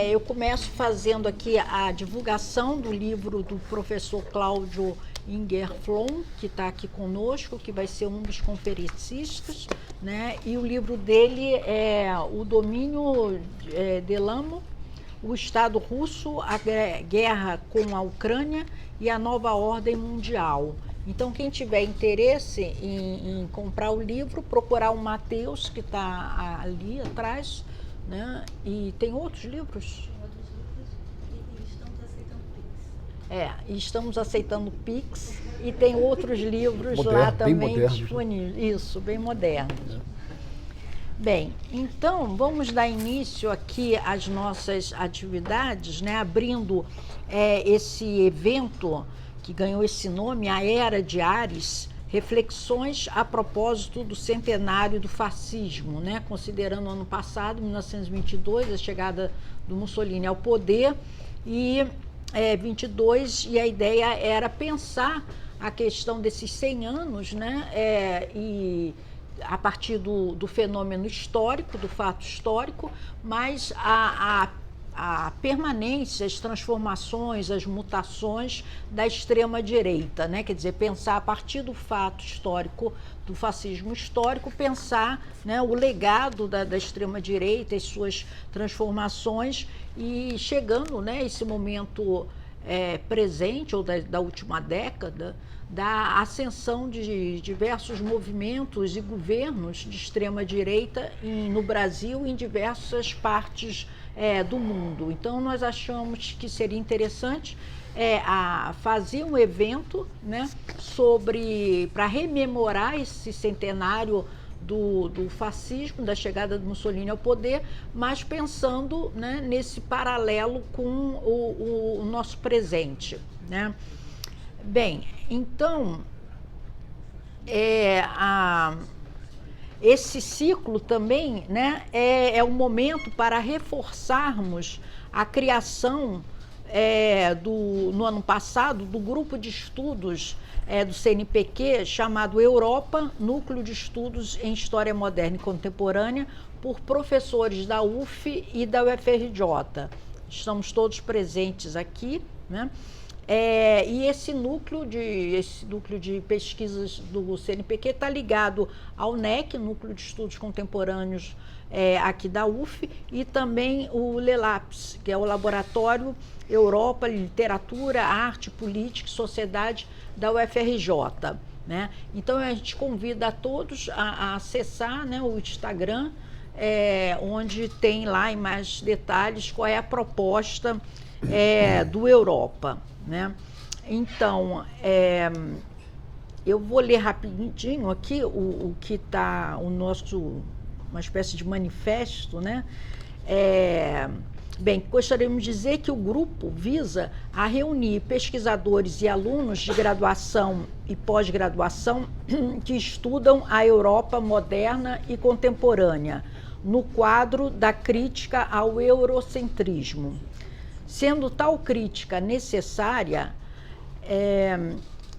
Eu começo fazendo aqui a divulgação do livro do professor Cláudio Ingerflon, que está aqui conosco, que vai ser um dos conferencistas, né? E o livro dele é O Domínio dell'Amo, o Estado Russo, a Guerra com a Ucrânia e a Nova Ordem Mundial. Então, quem tiver interesse em comprar o livro, procurar o Matheus, que está ali atrás, né? E tem outros livros? E estamos aceitando Pix e tem outros livros moderno, lá também disponíveis. Isso, bem modernos. Bem, então vamos dar início aqui às nossas atividades, né? Abrindo esse evento que ganhou esse nome, a Era de Ares, reflexões a propósito do centenário do fascismo, né? Considerando o ano passado, 1922, a chegada do Mussolini ao poder, e 22, e a ideia era pensar a questão desses 100 anos, né? E a partir do fenômeno histórico, do fato histórico, mas a permanência, as transformações, as mutações da extrema-direita, né? Quer dizer, pensar a partir do fato histórico, do fascismo histórico, pensar, né, o legado da extrema-direita, as suas transformações, e chegando, né, esse momento presente, ou da última década, da ascensão de diversos movimentos e governos de extrema-direita no Brasil e em diversas partes do mundo. Então, nós achamos que seria interessante fazer um evento, né, para rememorar esse centenário do fascismo, da chegada do Mussolini ao poder, mas pensando, né, nesse paralelo com o nosso presente, né? Bem, então, esse ciclo também, né, é um momento para reforçarmos a criação no ano passado do grupo de estudos do CNPq chamado Europa, Núcleo de Estudos em História Moderna e Contemporânea, por professores da UF e da UFRJ. Estamos todos presentes aqui, né? E esse núcleo de pesquisas do CNPq está ligado ao NEC, Núcleo de Estudos Contemporâneos aqui da UF, e também o LELAPS, que é o Laboratório Europa, Literatura, Arte, Política e Sociedade da UFRJ, né? Então, a gente convida a todos a acessar, né, o Instagram, onde tem lá em mais detalhes qual é a proposta do Europa, né? Então, eu vou ler rapidinho aqui o que está uma espécie de manifesto, né? Bem, gostaríamos de dizer que o grupo visa a reunir pesquisadores e alunos de graduação e pós-graduação que estudam a Europa moderna e contemporânea, no quadro da crítica ao eurocentrismo. Sendo tal crítica necessária,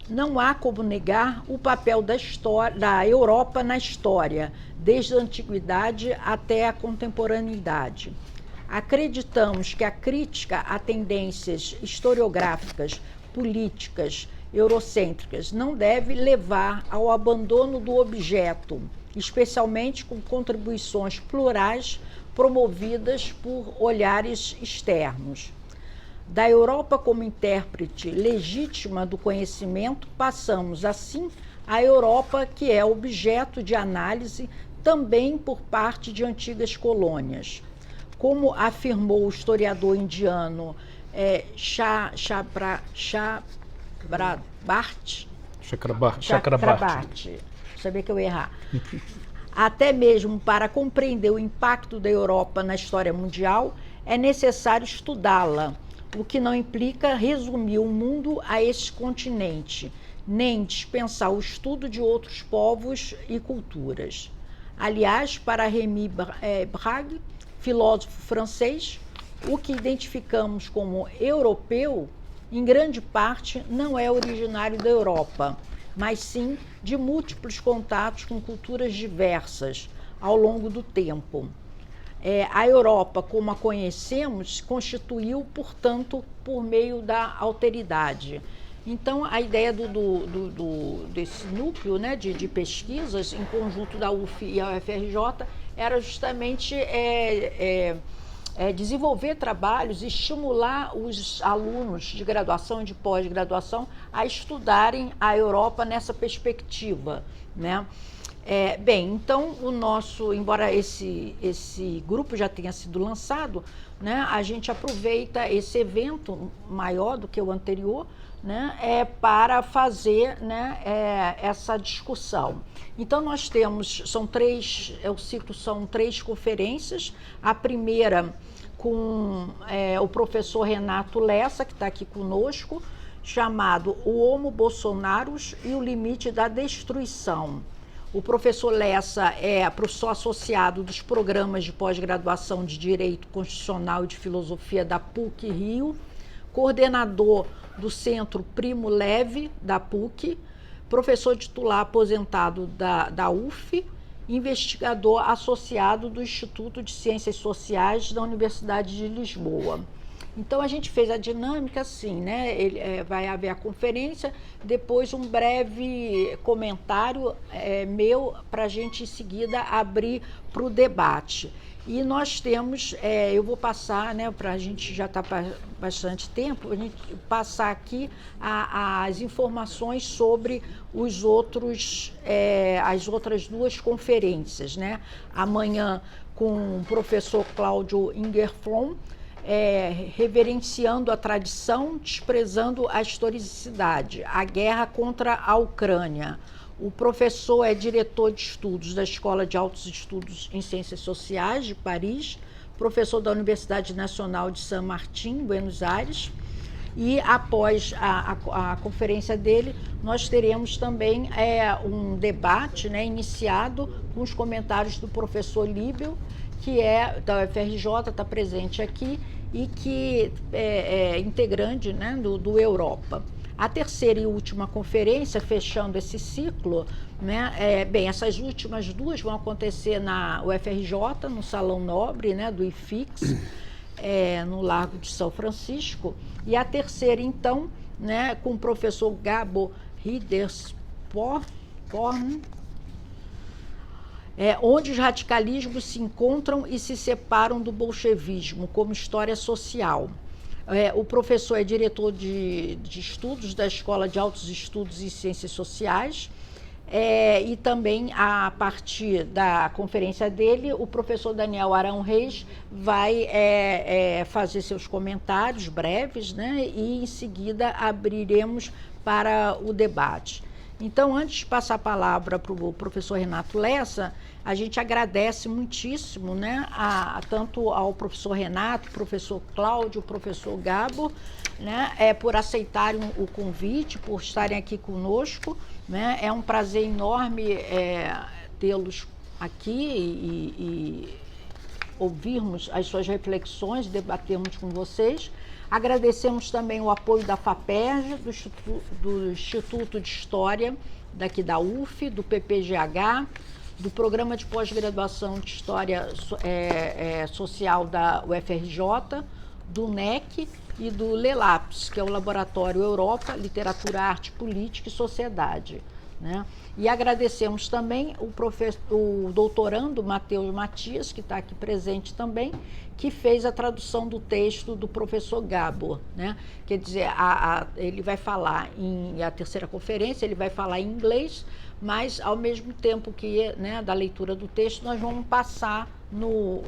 não há como negar o papel da Europa na história, desde a antiguidade até a contemporaneidade. Acreditamos que a crítica a tendências historiográficas, políticas, eurocêntricas não deve levar ao abandono do objeto, especialmente com contribuições plurais promovidas por olhares externos. Da Europa como intérprete legítima do conhecimento, passamos, assim, à Europa que é objeto de análise também por parte de antigas colônias. Como afirmou o historiador indiano Chakrabarty, sabia que eu ia errar. Até mesmo para compreender o impacto da Europa na história mundial, é necessário estudá-la, o que não implica resumir o mundo a esse continente, nem dispensar o estudo de outros povos e culturas. Aliás, para Rémy Brague, filósofo francês, o que identificamos como europeu, em grande parte, não é originário da Europa, mas sim de múltiplos contatos com culturas diversas ao longo do tempo. a Europa, como a conhecemos, constituiu, portanto, por meio da alteridade. Então, a ideia desse núcleo, né, de pesquisas, em conjunto da UF e a UFRJ, era justamente desenvolver trabalhos e estimular os alunos de graduação e de pós-graduação a estudarem a Europa nessa perspectiva, né? Bem, então embora esse grupo já tenha sido lançado, né, a gente aproveita esse evento maior do que o anterior, né, para fazer, né, essa discussão. Então nós temos, o ciclo são 3 conferências. A primeira com o professor Renato Lessa, que está aqui conosco, chamado O Homo Bolsonaros e o Limite da Destruição. O professor Lessa é professor associado dos programas de pós-graduação de Direito Constitucional e de Filosofia da PUC Rio, coordenador do Centro Primo Levi da PUC, professor titular aposentado da UF, investigador associado do Instituto de Ciências Sociais da Universidade de Lisboa. Então, a gente fez a dinâmica assim, né? Vai haver a conferência, depois um breve comentário meu para a gente, em seguida, abrir para o debate. E nós temos, eu vou passar, né, para a gente já está bastante tempo, a gente passar aqui as informações sobre as outras 2 conferências, né? Amanhã com o professor Cláudio Ingerfrom, reverenciando a tradição, desprezando a historicidade, a guerra contra a Ucrânia. O professor é diretor de estudos da Escola de Altos Estudos em Ciências Sociais de Paris, professor da Universidade Nacional de San Martín, Buenos Aires, e após a conferência dele, nós teremos também um debate, né, iniciado com os comentários do professor Líbio, que é da UFRJ, está presente aqui, e que é integrante, né, do Europa. A terceira e última conferência, fechando esse ciclo, né, bem, essas últimas 2 vão acontecer na UFRJ, no Salão Nobre, né, do IFIX, no Largo de São Francisco, e a terceira, então, né, com o professor Gabo Riedersporn, onde os radicalismos se encontram e se separam do bolchevismo como história social. O professor é diretor de estudos da Escola de Altos Estudos e Ciências Sociais, e também, a partir da conferência dele, o professor Daniel Arão Reis vai fazer seus comentários breves, né, e em seguida abriremos para o debate. Então, antes de passar a palavra para o professor Renato Lessa, a gente agradece muitíssimo, né, tanto ao professor Renato, professor Cláudio, professor Gabo, né, por aceitarem o convite, por estarem aqui conosco, né. É um prazer enorme tê-los aqui e ouvirmos as suas reflexões, debatermos com vocês. Agradecemos também o apoio da FAPERJ, do Instituto de História daqui da UF, do PPGH, do Programa de Pós-Graduação de História Social da UFRJ, do NEC e do LELAPS, que é o Laboratório Europa, Literatura, Arte, Política e Sociedade, né? E agradecemos também o doutorando Matheus Matias, que está aqui presente também, que fez a tradução do texto do professor Gabo, né? Quer dizer, ele vai falar a terceira conferência, ele vai falar em inglês, mas ao mesmo tempo que, né, da leitura do texto, nós vamos passar no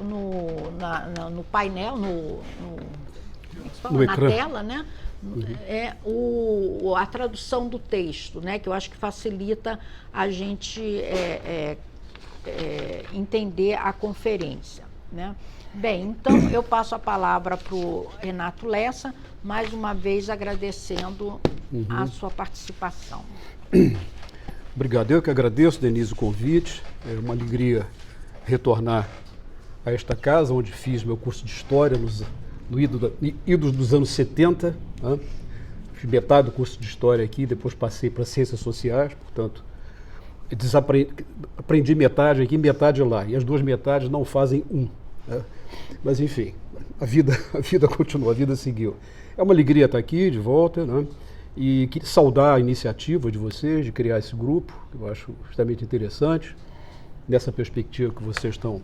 painel, na tela, né? A tradução do texto, né, que eu acho que facilita a gente entender a conferência, né? Bem, então eu passo a palavra para o Renato Lessa, mais uma vez agradecendo a sua participação. Obrigado, eu que agradeço, Denise, o convite. É uma alegria retornar a esta casa, onde fiz meu curso de História no idos dos anos 70, né? Fiz metade do curso de História aqui, depois passei para Ciências Sociais, portanto, aprendi metade aqui, metade lá, e as 2 metades não fazem um. né? Mas, enfim, a vida continua, a vida seguiu. É uma alegria estar aqui de volta, né? E saudar a iniciativa de vocês de criar esse grupo, que eu acho extremamente interessante, nessa perspectiva que vocês estão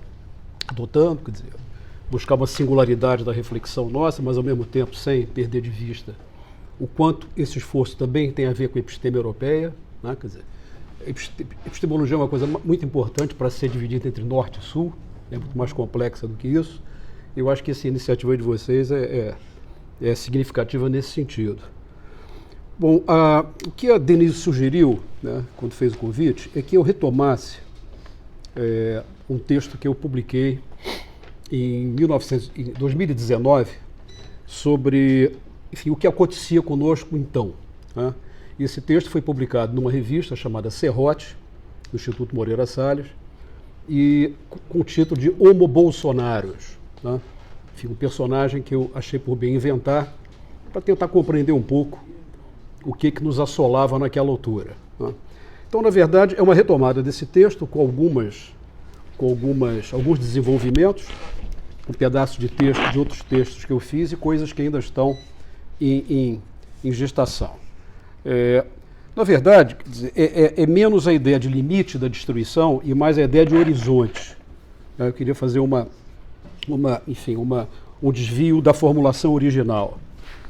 adotando, quer dizer, buscar uma singularidade da reflexão nossa, mas ao mesmo tempo sem perder de vista o quanto esse esforço também tem a ver com a episteme europeia, né? Quer dizer, epistemologia é uma coisa muito importante para ser dividida entre norte e sul, é muito mais complexa do que isso. Eu acho que essa iniciativa de vocês é significativa nesse sentido. Bom, o que a Denise sugeriu, né, quando fez o convite, é que eu retomasse um texto que eu publiquei em 2019 sobre, enfim, o que acontecia conosco então, né? Esse texto foi publicado numa revista chamada Serrote, do Instituto Moreira Salles, e com o título de Homo Bolsonaros, né? Enfim, um personagem que eu achei por bem inventar para tentar compreender um pouco o que nos assolava naquela altura, né? Então, na verdade, é uma retomada desse texto com alguns desenvolvimentos, um pedaço de texto de outros textos que eu fiz e coisas que ainda estão em gestação. Na verdade, é menos a ideia de limite da destruição e mais a ideia de horizonte. Eu queria fazer um desvio da formulação original.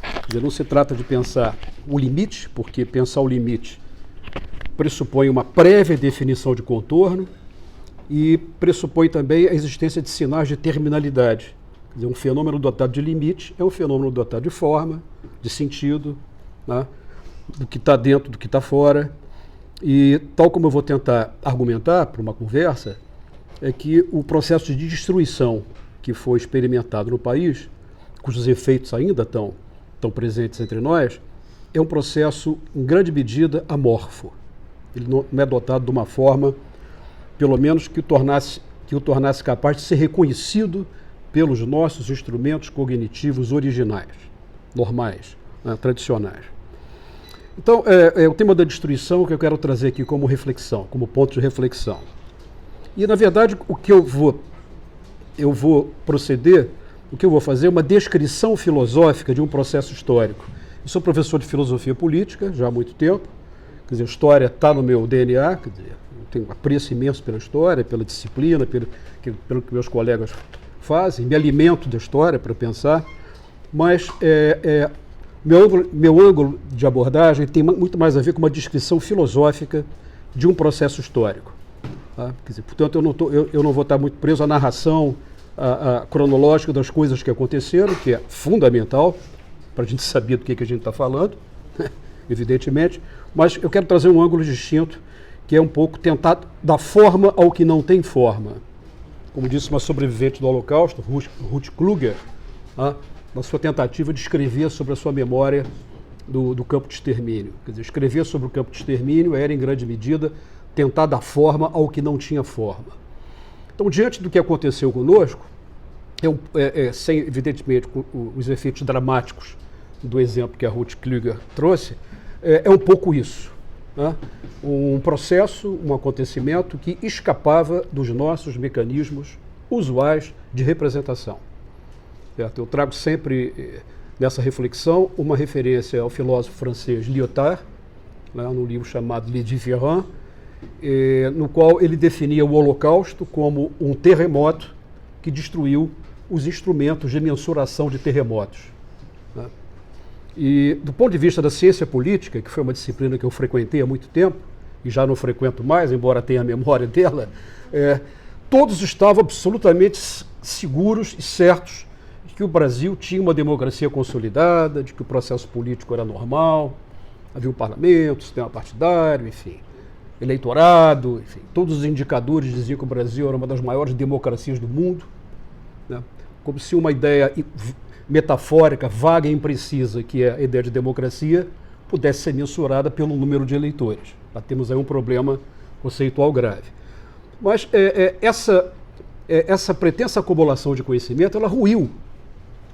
Quer dizer, não se trata de pensar o limite, porque pensar o limite pressupõe uma prévia definição de contorno e pressupõe também a existência de sinais de terminalidade. Quer dizer, um fenômeno dotado de limite é um fenômeno dotado de forma, de sentido, né, do que está dentro, do que está fora. E tal como eu vou tentar argumentar para uma conversa, é que o processo de destruição que foi experimentado no país, cujos efeitos ainda estão presentes entre nós, é um processo, em grande medida, amorfo. Ele não é dotado de uma forma, pelo menos, que o tornasse capaz de ser reconhecido pelos nossos instrumentos cognitivos originais, normais, né, tradicionais. Então, é o tema da destruição que eu quero trazer aqui como reflexão, como ponto de reflexão. E, na verdade, o que eu vou proceder, o que eu vou fazer é uma descrição filosófica de um processo histórico. Eu sou professor de filosofia política já há muito tempo, quer dizer, a história está no meu DNA, quer dizer, eu tenho um apreço imenso pela história, pela disciplina, pelo que meus colegas fazem, me alimento da história para pensar, mas meu ângulo de abordagem tem muito mais a ver com uma descrição filosófica de um processo histórico. Tá? Quer dizer, portanto, eu não vou estar muito preso à narração cronológica das coisas que aconteceram, que é fundamental para a gente saber do que a gente está falando, evidentemente, mas eu quero trazer um ângulo distinto, que é um pouco tentar dar forma ao que não tem forma. Como disse uma sobrevivente do Holocausto, Ruth Kluger, na sua tentativa de escrever sobre a sua memória do campo de extermínio. Quer dizer, escrever sobre o campo de extermínio era, em grande medida, tentar dar forma ao que não tinha forma. Então, diante do que aconteceu conosco, sem, evidentemente, os efeitos dramáticos do exemplo que a Ruth Kluger trouxe, é um pouco isso, né? Um processo, um acontecimento que escapava dos nossos mecanismos usuais de representação. Certo? Eu trago sempre, nessa reflexão, uma referência ao filósofo francês Lyotard, né, no livro chamado Les Différends, no qual ele definia o Holocausto como um terremoto que destruiu os instrumentos de mensuração de terremotos, né? E do ponto de vista da ciência política, que foi uma disciplina que eu frequentei há muito tempo, e já não frequento mais, embora tenha a memória dela, todos estavam absolutamente seguros e certos de que o Brasil tinha uma democracia consolidada, de que o processo político era normal, havia um parlamento, sistema partidário, enfim, eleitorado, enfim, todos os indicadores diziam que o Brasil era uma das maiores democracias do mundo, né? Como se uma ideia metafórica, vaga e imprecisa, que é a ideia de democracia, pudesse ser mensurada pelo número de eleitores. Já temos aí um problema conceitual grave. Mas essa pretensa acumulação de conhecimento, ela ruiu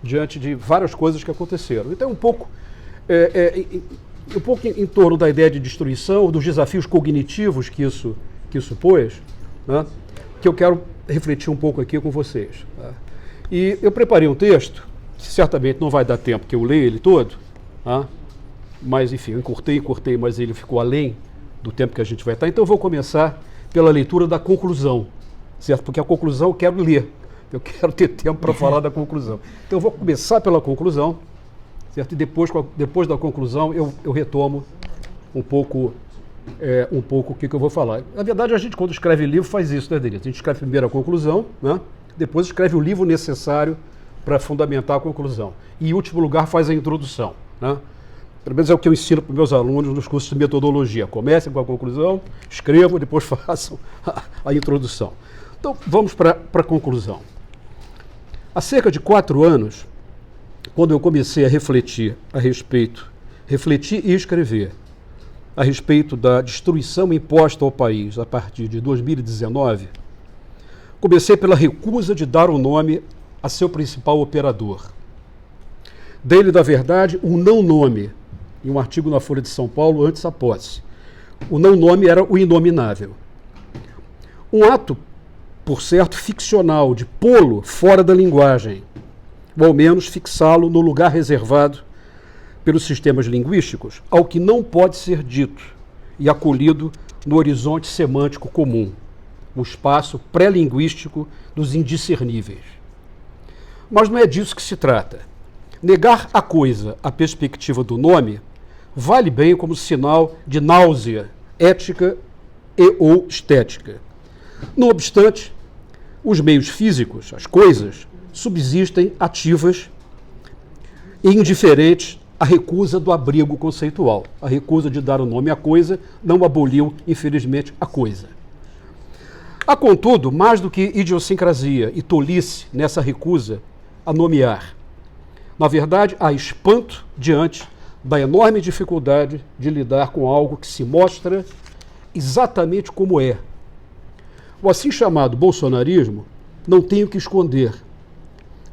diante de várias coisas que aconteceram. Então, um pouco em torno da ideia de destruição, dos desafios cognitivos que isso pôs, né, que eu quero refletir um pouco aqui com vocês. Tá? E eu preparei um texto, que certamente não vai dar tempo que eu leia ele todo, tá? Mas, enfim, eu encurtei, mas ele ficou além do tempo que a gente vai estar. Então eu vou começar pela leitura da conclusão, certo? Porque a conclusão eu quero ler, eu quero ter tempo para falar da conclusão. Então eu vou começar pela conclusão, certo? E depois da conclusão eu retomo um pouco o que eu vou falar. Na verdade, a gente, quando escreve livro, faz isso, né, Denise? A gente escreve primeiro a conclusão, né? Depois escreve o livro necessário para fundamentar a conclusão. E, em último lugar, faz a introdução, né? Pelo menos é o que eu ensino para os meus alunos nos cursos de metodologia. Comecem com a conclusão, escrevam, depois façam a introdução. Então, vamos para a conclusão. Há cerca de 4 anos, quando eu comecei a refletir e escrever a respeito da destruição imposta ao país a partir de 2019, comecei pela recusa de dar o nome a seu principal operador. Dei-lhe, na verdade, um não-nome, em um artigo na Folha de São Paulo, antes da posse. O não-nome era o inominável. Um ato, por certo, ficcional, de pô-lo fora da linguagem, ou ao menos fixá-lo no lugar reservado pelos sistemas linguísticos ao que não pode ser dito e acolhido no horizonte semântico comum, o espaço pré-linguístico dos indiscerníveis. Mas não é disso que se trata. Negar a coisa à perspectiva do nome vale bem como sinal de náusea ética e ou estética. Não obstante, os meios físicos, as coisas, subsistem ativas e indiferentes à recusa do abrigo conceitual. A recusa de dar o nome à coisa não aboliu, infelizmente, a coisa. Há, contudo, mais do que idiosincrasia e tolice nessa recusa a nomear. Na verdade, há espanto diante da enorme dificuldade de lidar com algo que se mostra exatamente como é. O assim chamado bolsonarismo não tem o que esconder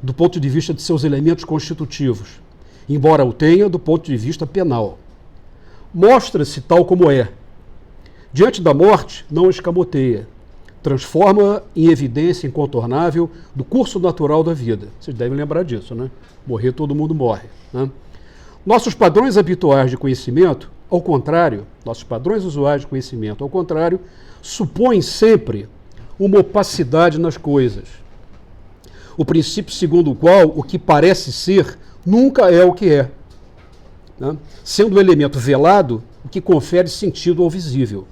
do ponto de vista de seus elementos constitutivos, embora o tenha do ponto de vista penal. Mostra-se tal como é. Diante da morte, não escamoteia. Transforma-a em evidência incontornável do curso natural da vida. Vocês devem lembrar disso, né? Morrer, todo mundo morre, né? Nossos padrões habituais de conhecimento, ao contrário, supõem sempre uma opacidade nas coisas. O princípio segundo o qual o que parece ser nunca é o que é, né? Sendo o elemento velado o que confere sentido ao visível.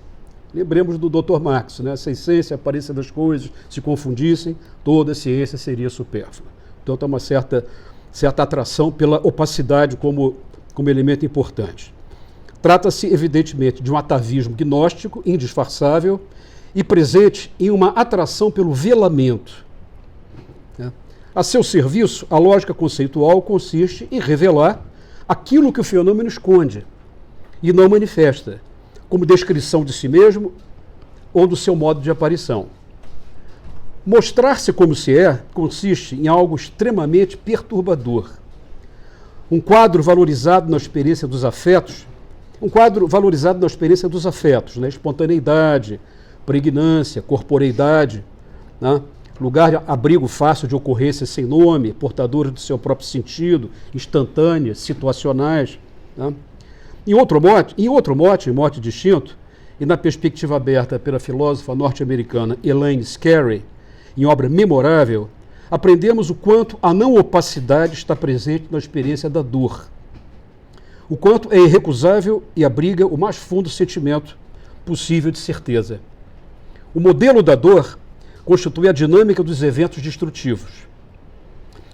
Lembremos do Dr. Marx, né? Se a essência e a aparência das coisas se confundissem, toda a ciência seria supérflua. Então tem uma certa atração pela opacidade como elemento importante. Trata-se, evidentemente, de um atavismo gnóstico, indisfarçável, e presente em uma atração pelo velamento. A seu serviço, a lógica conceitual consiste em revelar aquilo que o fenômeno esconde e não manifesta, como descrição de si mesmo ou do seu modo de aparição. Mostrar-se como se é consiste em algo extremamente perturbador. Um quadro valorizado na experiência dos afetos, né? Espontaneidade, pregnância, corporeidade, né? Lugar de abrigo fácil de ocorrências sem nome, portadores do seu próprio sentido, instantâneas, situacionais, né? Em mote distinto, e na perspectiva aberta pela filósofa norte-americana Elaine Scarry, em obra memorável, aprendemos o quanto a não opacidade está presente na experiência da dor, o quanto é irrecusável e abriga o mais fundo sentimento possível de certeza. O modelo da dor constitui a dinâmica dos eventos destrutivos,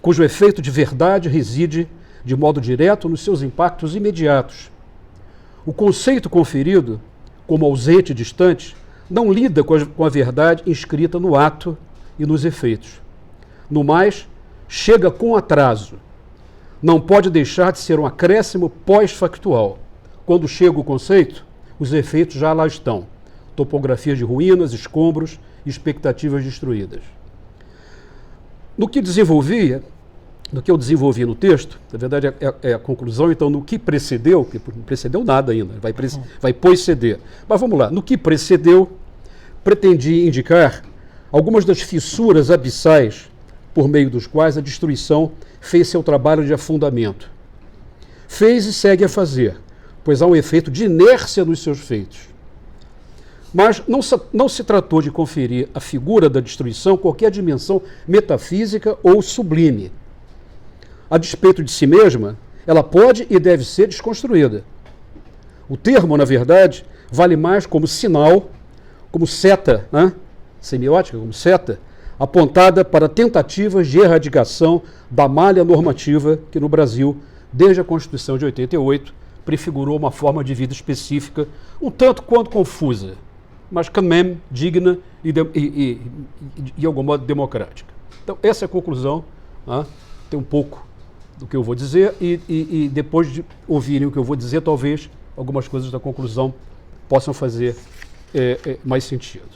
cujo efeito de verdade reside de modo direto nos seus impactos imediatos. O conceito conferido, como ausente e distante, não lida com a verdade inscrita no ato e nos efeitos. No mais, chega com atraso. Não pode deixar de ser um acréscimo pós-factual. Quando chega o conceito, os efeitos já lá estão. Topografias de ruínas, escombros e expectativas destruídas. No que eu desenvolvi no texto, na verdade é a conclusão, então, no que precedeu, que não precedeu nada ainda, vai preceder. Mas vamos lá, no que precedeu, pretendi indicar algumas das fissuras abissais por meio dos quais a destruição fez seu trabalho de afundamento. Fez e segue a fazer, pois há um efeito de inércia nos seus feitos. Mas não se tratou de conferir à figura da destruição qualquer dimensão metafísica ou sublime. A despeito de si mesma, ela pode e deve ser desconstruída. O termo, na verdade, vale mais como sinal, como seta, né? Semiótica, como seta, apontada para tentativas de erradicação da malha normativa que no Brasil, desde a Constituição de 88, prefigurou uma forma de vida específica, um tanto quanto confusa, mas também digna e de algum modo democrática. Então, essa é a conclusão, né? Tem um pouco do que eu vou dizer e depois de ouvirem o que eu vou dizer, talvez algumas coisas da conclusão possam fazer mais sentido.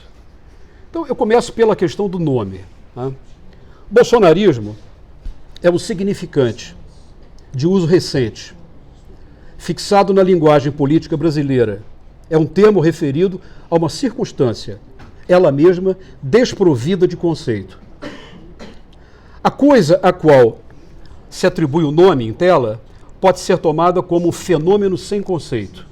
Então, eu começo pela questão do nome, né? Bolsonarismo é um significante de uso recente, fixado na linguagem política brasileira. É um termo referido a uma circunstância, ela mesma desprovida de conceito. A coisa a qual se atribui o nome em tela pode ser tomada como um fenômeno sem conceito.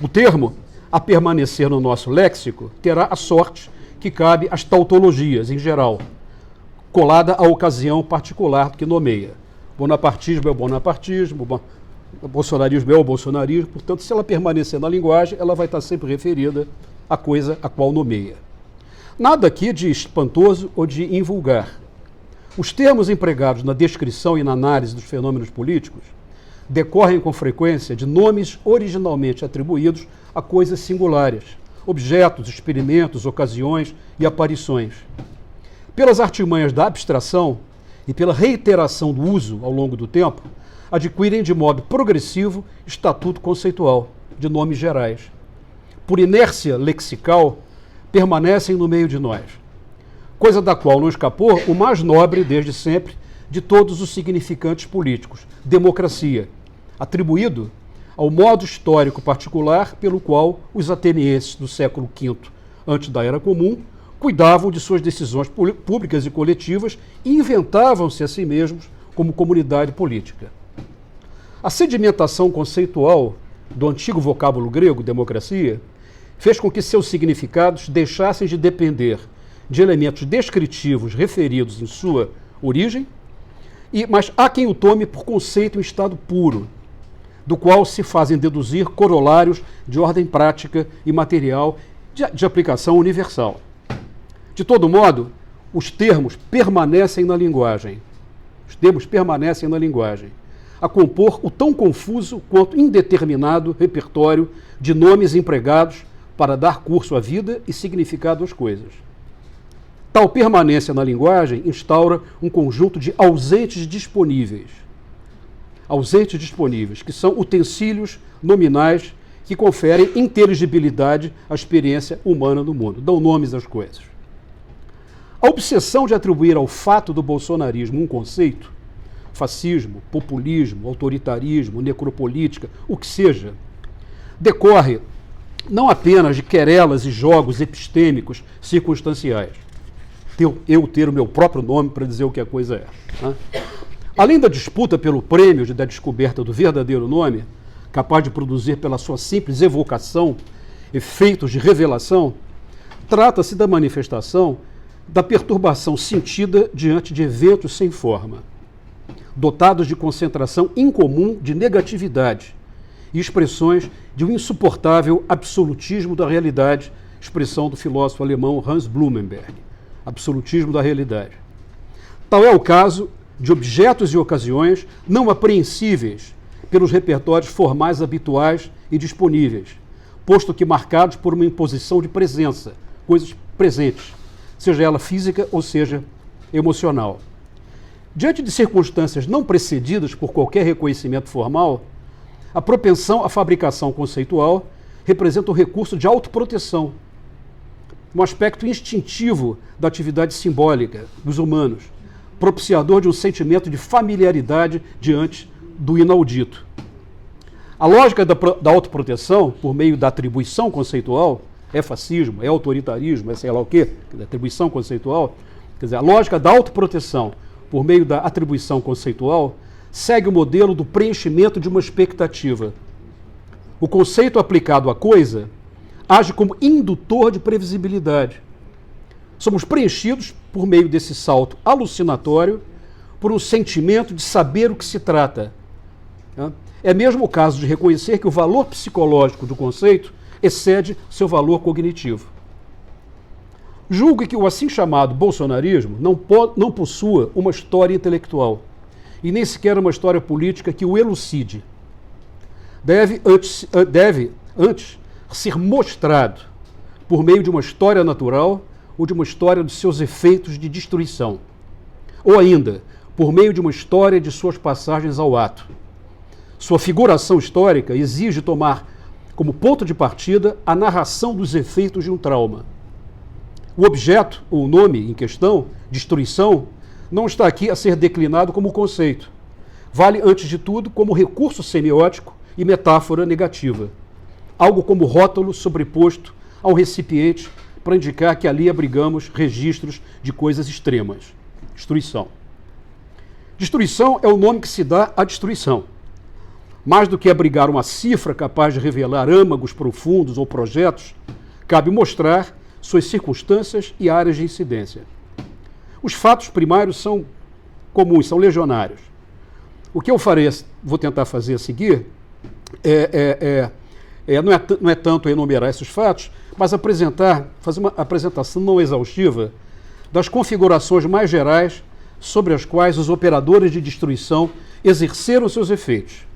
O termo, a permanecer no nosso léxico, terá a sorte que cabe às tautologias, em geral, colada à ocasião particular que nomeia. Bonapartismo é o bonapartismo, bolsonarismo é o bolsonarismo, portanto, se ela permanecer na linguagem, ela vai estar sempre referida à coisa a qual nomeia. Nada aqui de espantoso ou de invulgar. Os termos empregados na descrição e na análise dos fenômenos políticos decorrem com frequência de nomes originalmente atribuídos a coisas singulares, objetos, experimentos, ocasiões e aparições. Pelas artimanhas da abstração e pela reiteração do uso ao longo do tempo, adquirem de modo progressivo estatuto conceitual de nomes gerais. Por inércia lexical, permanecem no meio de nós, coisa da qual não escapou o mais nobre, desde sempre, de todos os significantes políticos, democracia, atribuído ao modo histórico particular pelo qual os atenienses do século V, antes da Era Comum, cuidavam de suas decisões públicas e coletivas e inventavam-se a si mesmos como comunidade política. A sedimentação conceitual do antigo vocábulo grego, democracia, fez com que seus significados deixassem de depender de elementos descritivos referidos em sua origem, mas há quem o tome por conceito em estado puro, do qual se fazem deduzir corolários de ordem prática e material de aplicação universal. De todo modo, os termos permanecem na linguagem. Os termos permanecem na linguagem, a compor o tão confuso quanto indeterminado repertório de nomes empregados para dar curso à vida e significado às coisas. Tal permanência na linguagem instaura um conjunto de ausentes disponíveis, que são utensílios nominais que conferem inteligibilidade à experiência humana no mundo, dão nomes às coisas. A obsessão de atribuir ao fato do bolsonarismo um conceito, fascismo, populismo, autoritarismo, necropolítica, o que seja, decorre não apenas de querelas e jogos epistêmicos circunstanciais, eu ter o meu próprio nome para dizer o que a coisa é, né? Além da disputa pelo prêmio da descoberta do verdadeiro nome, capaz de produzir pela sua simples evocação efeitos de revelação, trata-se da manifestação da perturbação sentida diante de eventos sem forma, dotados de concentração incomum de negatividade e expressões de um insuportável absolutismo da realidade, expressão do filósofo alemão Hans Blumenberg, absolutismo da realidade. Tal é o caso de objetos e ocasiões não apreensíveis pelos repertórios formais habituais e disponíveis, posto que marcados por uma imposição de presença, coisas presentes, seja ela física ou seja emocional. Diante de circunstâncias não precedidas por qualquer reconhecimento formal, a propensão à fabricação conceitual representa um recurso de autoproteção, um aspecto instintivo da atividade simbólica dos humanos, propiciador de um sentimento de familiaridade diante do inaudito. A lógica da autoproteção, por meio da atribuição conceitual, é fascismo, é autoritarismo, é sei lá o quê, atribuição conceitual, quer dizer, a lógica da autoproteção por meio da atribuição conceitual segue o modelo do preenchimento de uma expectativa. O conceito aplicado à coisa age como indutor de previsibilidade. Somos preenchidos por meio desse salto alucinatório por um sentimento de saber o que se trata. É mesmo o caso de reconhecer que o valor psicológico do conceito excede seu valor cognitivo. Julgo que o assim chamado bolsonarismo não possua uma história intelectual e nem sequer uma história política que o elucide. Deve antes ser mostrado por meio de uma história natural ou de uma história dos seus efeitos de destruição, ou ainda por meio de uma história de suas passagens ao ato. Sua figuração histórica exige tomar como ponto de partida a narração dos efeitos de um trauma. O objeto, ou o nome em questão, destruição, não está aqui a ser declinado como conceito. Vale, antes de tudo, como recurso semiótico e metáfora negativa. Algo como rótulo sobreposto ao recipiente para indicar que ali abrigamos registros de coisas extremas. Destruição. Destruição é o nome que se dá à destruição. Mais do que abrigar uma cifra capaz de revelar âmagos profundos ou projetos, cabe mostrar suas circunstâncias e áreas de incidência. Os fatos primários são comuns, são legionários. O que eu vou tentar fazer a seguir não é tanto enumerar esses fatos, mas fazer uma apresentação não exaustiva das configurações mais gerais sobre as quais os operadores de destruição exerceram seus efeitos,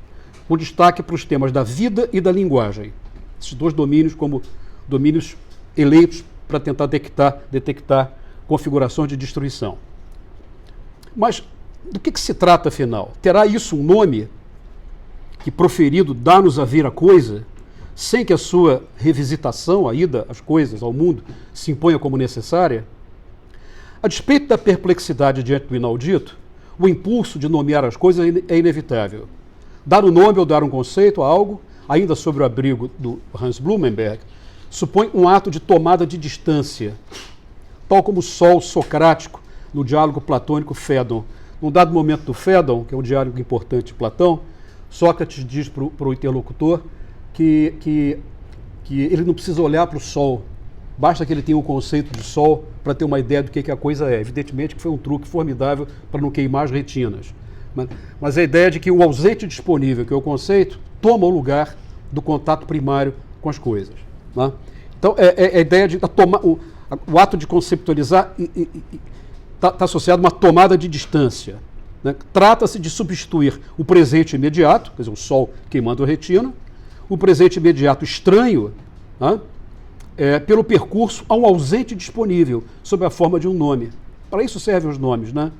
com destaque para os temas da vida e da linguagem. Esses dois domínios como domínios eleitos para tentar detectar configurações de destruição. Mas do que se trata, afinal? Terá isso um nome que, proferido, dá-nos a ver a coisa, sem que a sua revisitação, a ida às coisas, ao mundo, se imponha como necessária? A despeito da perplexidade diante do inaudito, o impulso de nomear as coisas é inevitável. Dar um nome ou dar um conceito a algo, ainda sob o abrigo do Hans Blumenberg, supõe um ato de tomada de distância, tal como o Sol socrático no diálogo platônico Fédon. Num dado momento do Fédon, que é um diálogo importante de Platão, Sócrates diz para o interlocutor que ele não precisa olhar para o Sol, basta que ele tenha um conceito de Sol para ter uma ideia do que a coisa é. Evidentemente que foi um truque formidável para não queimar as retinas. Mas a ideia de que o ausente disponível, que é o conceito, toma o lugar do contato primário com as coisas. Né? Então, a ideia de o ato de conceptualizar está associado a uma tomada de distância. Né? Trata-se de substituir o presente imediato, quer dizer, o Sol queimando a retina, o presente imediato estranho, né? Pelo percurso a um ausente disponível, sob a forma de um nome. Para isso servem os nomes. Né?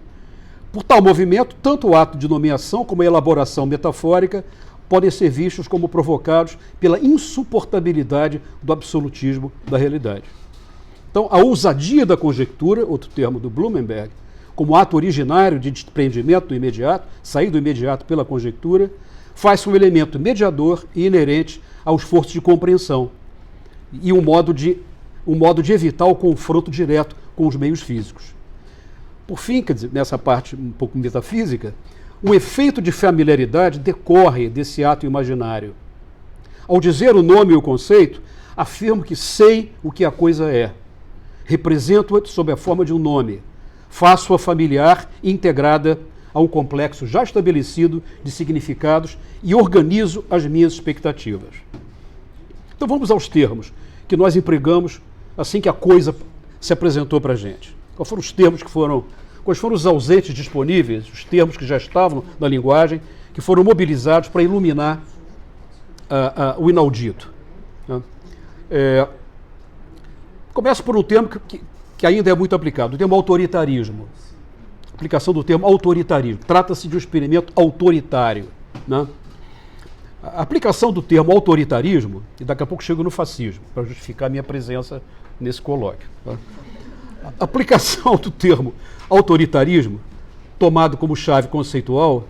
Por tal movimento, tanto o ato de nomeação como a elaboração metafórica podem ser vistos como provocados pela insuportabilidade do absolutismo da realidade. Então, a ousadia da conjectura, outro termo do Blumenberg, como ato originário de desprendimento do imediato, sair do imediato pela conjectura, faz-se um elemento mediador e inerente ao esforço de compreensão e um modo de evitar o confronto direto com os meios físicos. Por fim, quer dizer, nessa parte um pouco metafísica, um efeito de familiaridade decorre desse ato imaginário. Ao dizer o nome e o conceito, afirmo que sei o que a coisa é. Represento-a sob a forma de um nome. Faço-a familiar e integrada a um complexo já estabelecido de significados e organizo as minhas expectativas. Então vamos aos termos que nós empregamos assim que a coisa se apresentou para a gente. Quais foram os termos quais foram os ausentes disponíveis, os termos que já estavam na linguagem, que foram mobilizados para iluminar o inaudito. Né? Começo por um termo que ainda é muito aplicado, o termo autoritarismo. Aplicação do termo autoritarismo. Trata-se de um experimento autoritário. Né? A aplicação do termo autoritarismo, e daqui a pouco chego no fascismo, para justificar a minha presença nesse colóquio. Tá? A aplicação do termo autoritarismo, tomado como chave conceitual,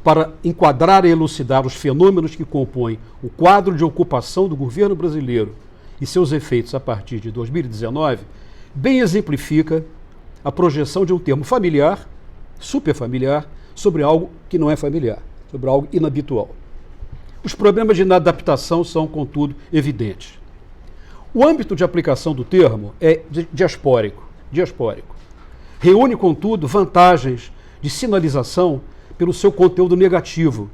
para enquadrar e elucidar os fenômenos que compõem o quadro de ocupação do governo brasileiro e seus efeitos a partir de 2019, bem exemplifica a projeção de um termo familiar, superfamiliar, sobre algo que não é familiar, sobre algo inabitual. Os problemas de inadaptação são, contudo, evidentes. O âmbito de aplicação do termo é diaspórico. Reúne, contudo, vantagens de sinalização pelo seu conteúdo negativo.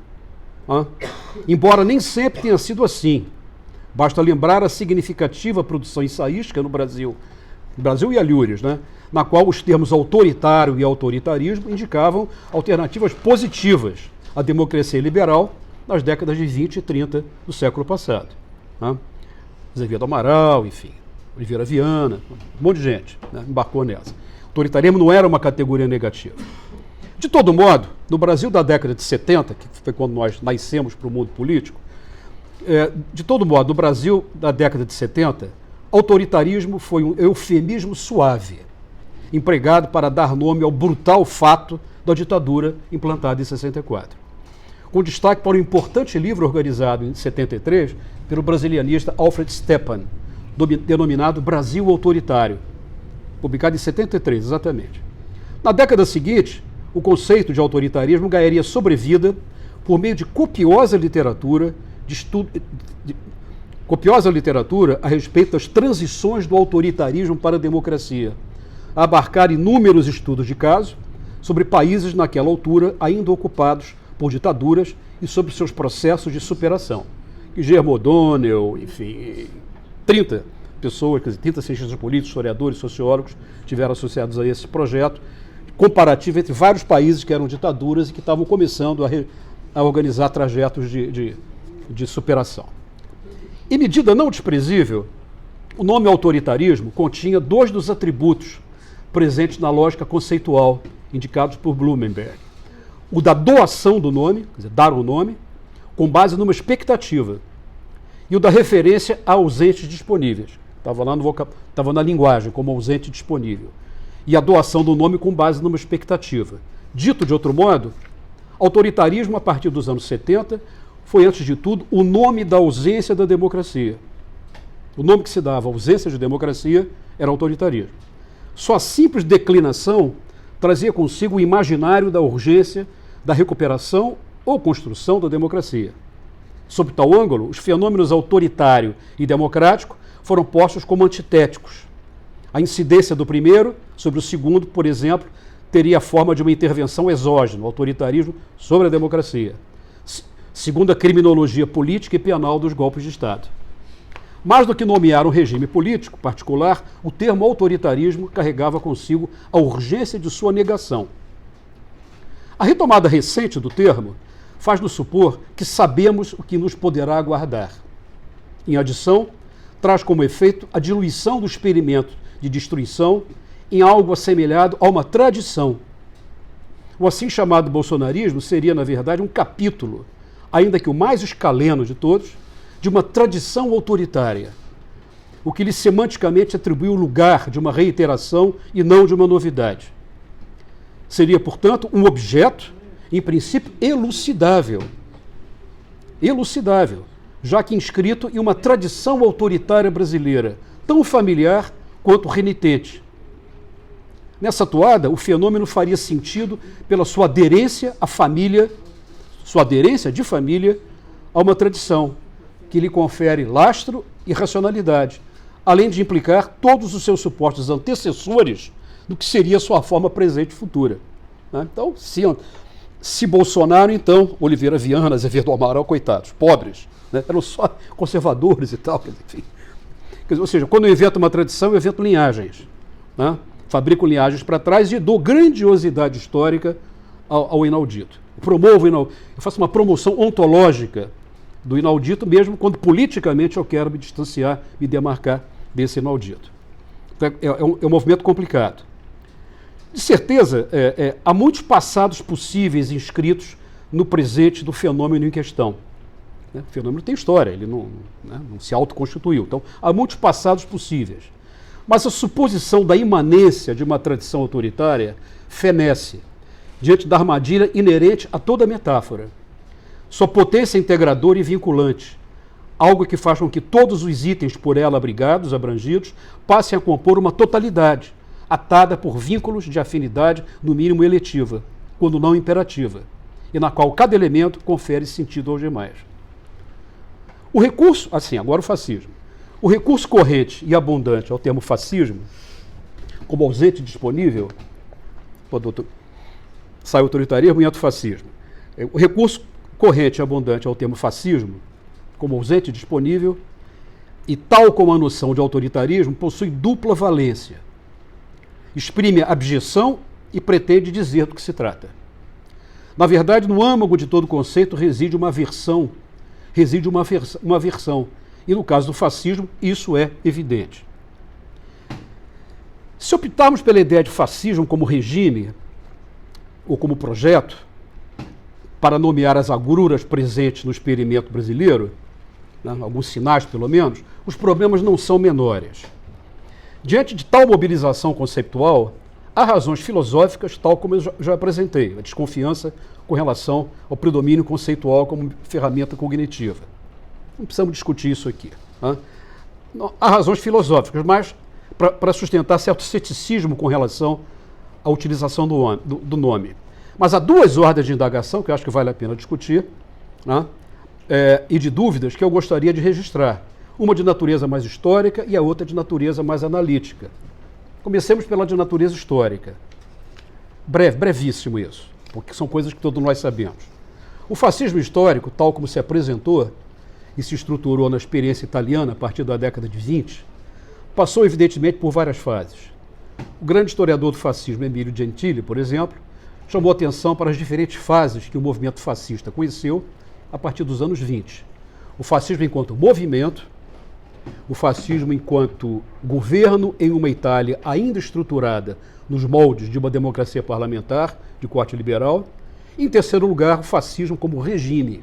Embora nem sempre tenha sido assim. Basta lembrar a significativa produção ensaística no Brasil e alhures, na qual os termos autoritário e autoritarismo indicavam alternativas positivas à democracia liberal nas décadas de 20 e 30 do século passado. Azevedo Amaral, enfim, Oliveira Viana, um monte de gente embarcou nessa. Autoritarismo não era uma categoria negativa. De todo modo, no Brasil da década de 70, que foi quando nós nascemos para o mundo político, de todo modo, no Brasil da década de 70, autoritarismo foi um eufemismo suave, empregado para dar nome ao brutal fato da ditadura implantada em 64. Com destaque para um importante livro organizado em 73 pelo brasilianista Alfred Stepan, denominado Brasil Autoritário, publicado em 73, exatamente. Na década seguinte, o conceito de autoritarismo ganharia sobrevida por meio de copiosa literatura a respeito das transições do autoritarismo para a democracia, a abarcar inúmeros estudos de caso sobre países naquela altura ainda ocupados por ditaduras e sobre seus processos de superação. Guillermo O'Donnell, enfim, 30 pessoas, 30 cientistas políticos, historiadores, sociólogos, tiveram associados a esse projeto comparativo entre vários países que eram ditaduras e que estavam começando a organizar trajetos de superação. Em medida não desprezível, o nome autoritarismo continha dois dos atributos presentes na lógica conceitual indicados por Blumenberg. O da doação do nome, quer dizer, dar um nome, com base numa expectativa, e o da referência a ausentes disponíveis. Estava na linguagem, como ausente disponível. E a doação do nome com base numa expectativa. Dito de outro modo, autoritarismo, a partir dos anos 70, foi, antes de tudo, o nome da ausência da democracia. O nome que se dava à ausência de democracia era autoritarismo. Sua simples declinação trazia consigo o imaginário da urgência da recuperação ou construção da democracia. Sob tal ângulo, os fenômenos autoritário e democrático foram postos como antitéticos. A incidência do primeiro sobre o segundo, por exemplo, teria a forma de uma intervenção exógena, o autoritarismo, sobre a democracia, segundo a criminologia política e penal dos golpes de Estado. Mais do que nomear um regime político particular, o termo autoritarismo carregava consigo a urgência de sua negação. A retomada recente do termo faz-nos supor que sabemos o que nos poderá aguardar. Em adição, traz como efeito a diluição do experimento de destruição em algo assemelhado a uma tradição. O assim chamado bolsonarismo seria, na verdade, um capítulo, ainda que o mais escaleno de todos, de uma tradição autoritária, o que lhe semanticamente atribui o lugar de uma reiteração e não de uma novidade. Seria, portanto, um objeto, em princípio, elucidável, já que inscrito em uma tradição autoritária brasileira, tão familiar quanto renitente. Nessa toada, o fenômeno faria sentido pela sua aderência à família, sua aderência de família a uma tradição, que lhe confere lastro e racionalidade, além de implicar todos os seus supostos antecessores do que seria sua forma presente e futura. Então, se Bolsonaro, então, Oliveira Viana, Azevedo Amaral, coitados, pobres, eram só conservadores e tal, enfim. Ou seja, quando eu invento uma tradição, eu invento linhagens. Fabrico linhagens para trás e dou grandiosidade histórica ao inaudito. Eu faço uma promoção ontológica do inaudito, mesmo quando politicamente eu quero me distanciar, me demarcar desse inaudito. Então, é um movimento complicado. De certeza, há muitos passados possíveis inscritos no presente do fenômeno em questão. O fenômeno tem história, ele não se autoconstituiu. Então, há muitos passados possíveis. Mas a suposição da imanência de uma tradição autoritária fenece diante da armadilha inerente a toda metáfora. Sua potência integradora e vinculante, algo que faz com que todos os itens por ela abrangidos, passem a compor uma totalidade, atada por vínculos de afinidade, no mínimo eletiva, quando não imperativa, e na qual cada elemento confere sentido aos demais. O recurso, assim, agora o fascismo. O recurso corrente e abundante ao termo fascismo, como ausente e disponível, sai autoritarismo e entra o fascismo. O recurso corrente e abundante ao termo fascismo, como ausente e disponível, e tal como a noção de autoritarismo, possui dupla valência. Exprime abjeção e pretende dizer do que se trata. Na verdade, no âmago de todo conceito reside uma aversão, e no caso do fascismo, isso é evidente. Se optarmos pela ideia de fascismo como regime ou como projeto, para nomear as agruras presentes no experimento brasileiro, né, alguns sinais pelo menos, os problemas não são menores. Diante de tal mobilização conceitual, há razões filosóficas, tal como eu já apresentei, a desconfiança com relação ao predomínio conceitual como ferramenta cognitiva. Não precisamos discutir isso aqui. Né? Há razões filosóficas, mas para sustentar certo ceticismo com relação à utilização do nome. Mas há duas ordens de indagação que eu acho que vale a pena discutir, né? E de dúvidas que eu gostaria de registrar. Uma de natureza mais histórica e a outra de natureza mais analítica. Comecemos pela de natureza histórica. Brevíssimo isso, porque são coisas que todos nós sabemos. O fascismo histórico, tal como se apresentou e se estruturou na experiência italiana a partir da década de 20, passou evidentemente por várias fases. O grande historiador do fascismo, Emílio Gentili, por exemplo, chamou atenção para as diferentes fases que o movimento fascista conheceu a partir dos anos 20. O fascismo enquanto movimento, o fascismo enquanto governo em uma Itália ainda estruturada nos moldes de uma democracia parlamentar de corte liberal, e, em terceiro lugar, o fascismo como regime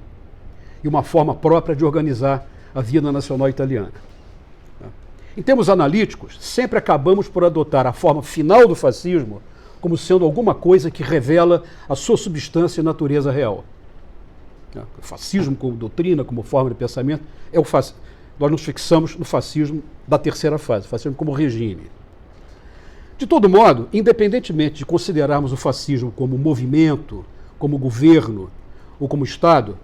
e uma forma própria de organizar a vida nacional italiana. Em termos analíticos, sempre acabamos por adotar a forma final do fascismo como sendo alguma coisa que revela a sua substância e natureza real. O fascismo como doutrina, como forma de pensamento, nós nos fixamos no fascismo da terceira fase, fascismo como regime. De todo modo, independentemente de considerarmos o fascismo como movimento, como governo ou como Estado,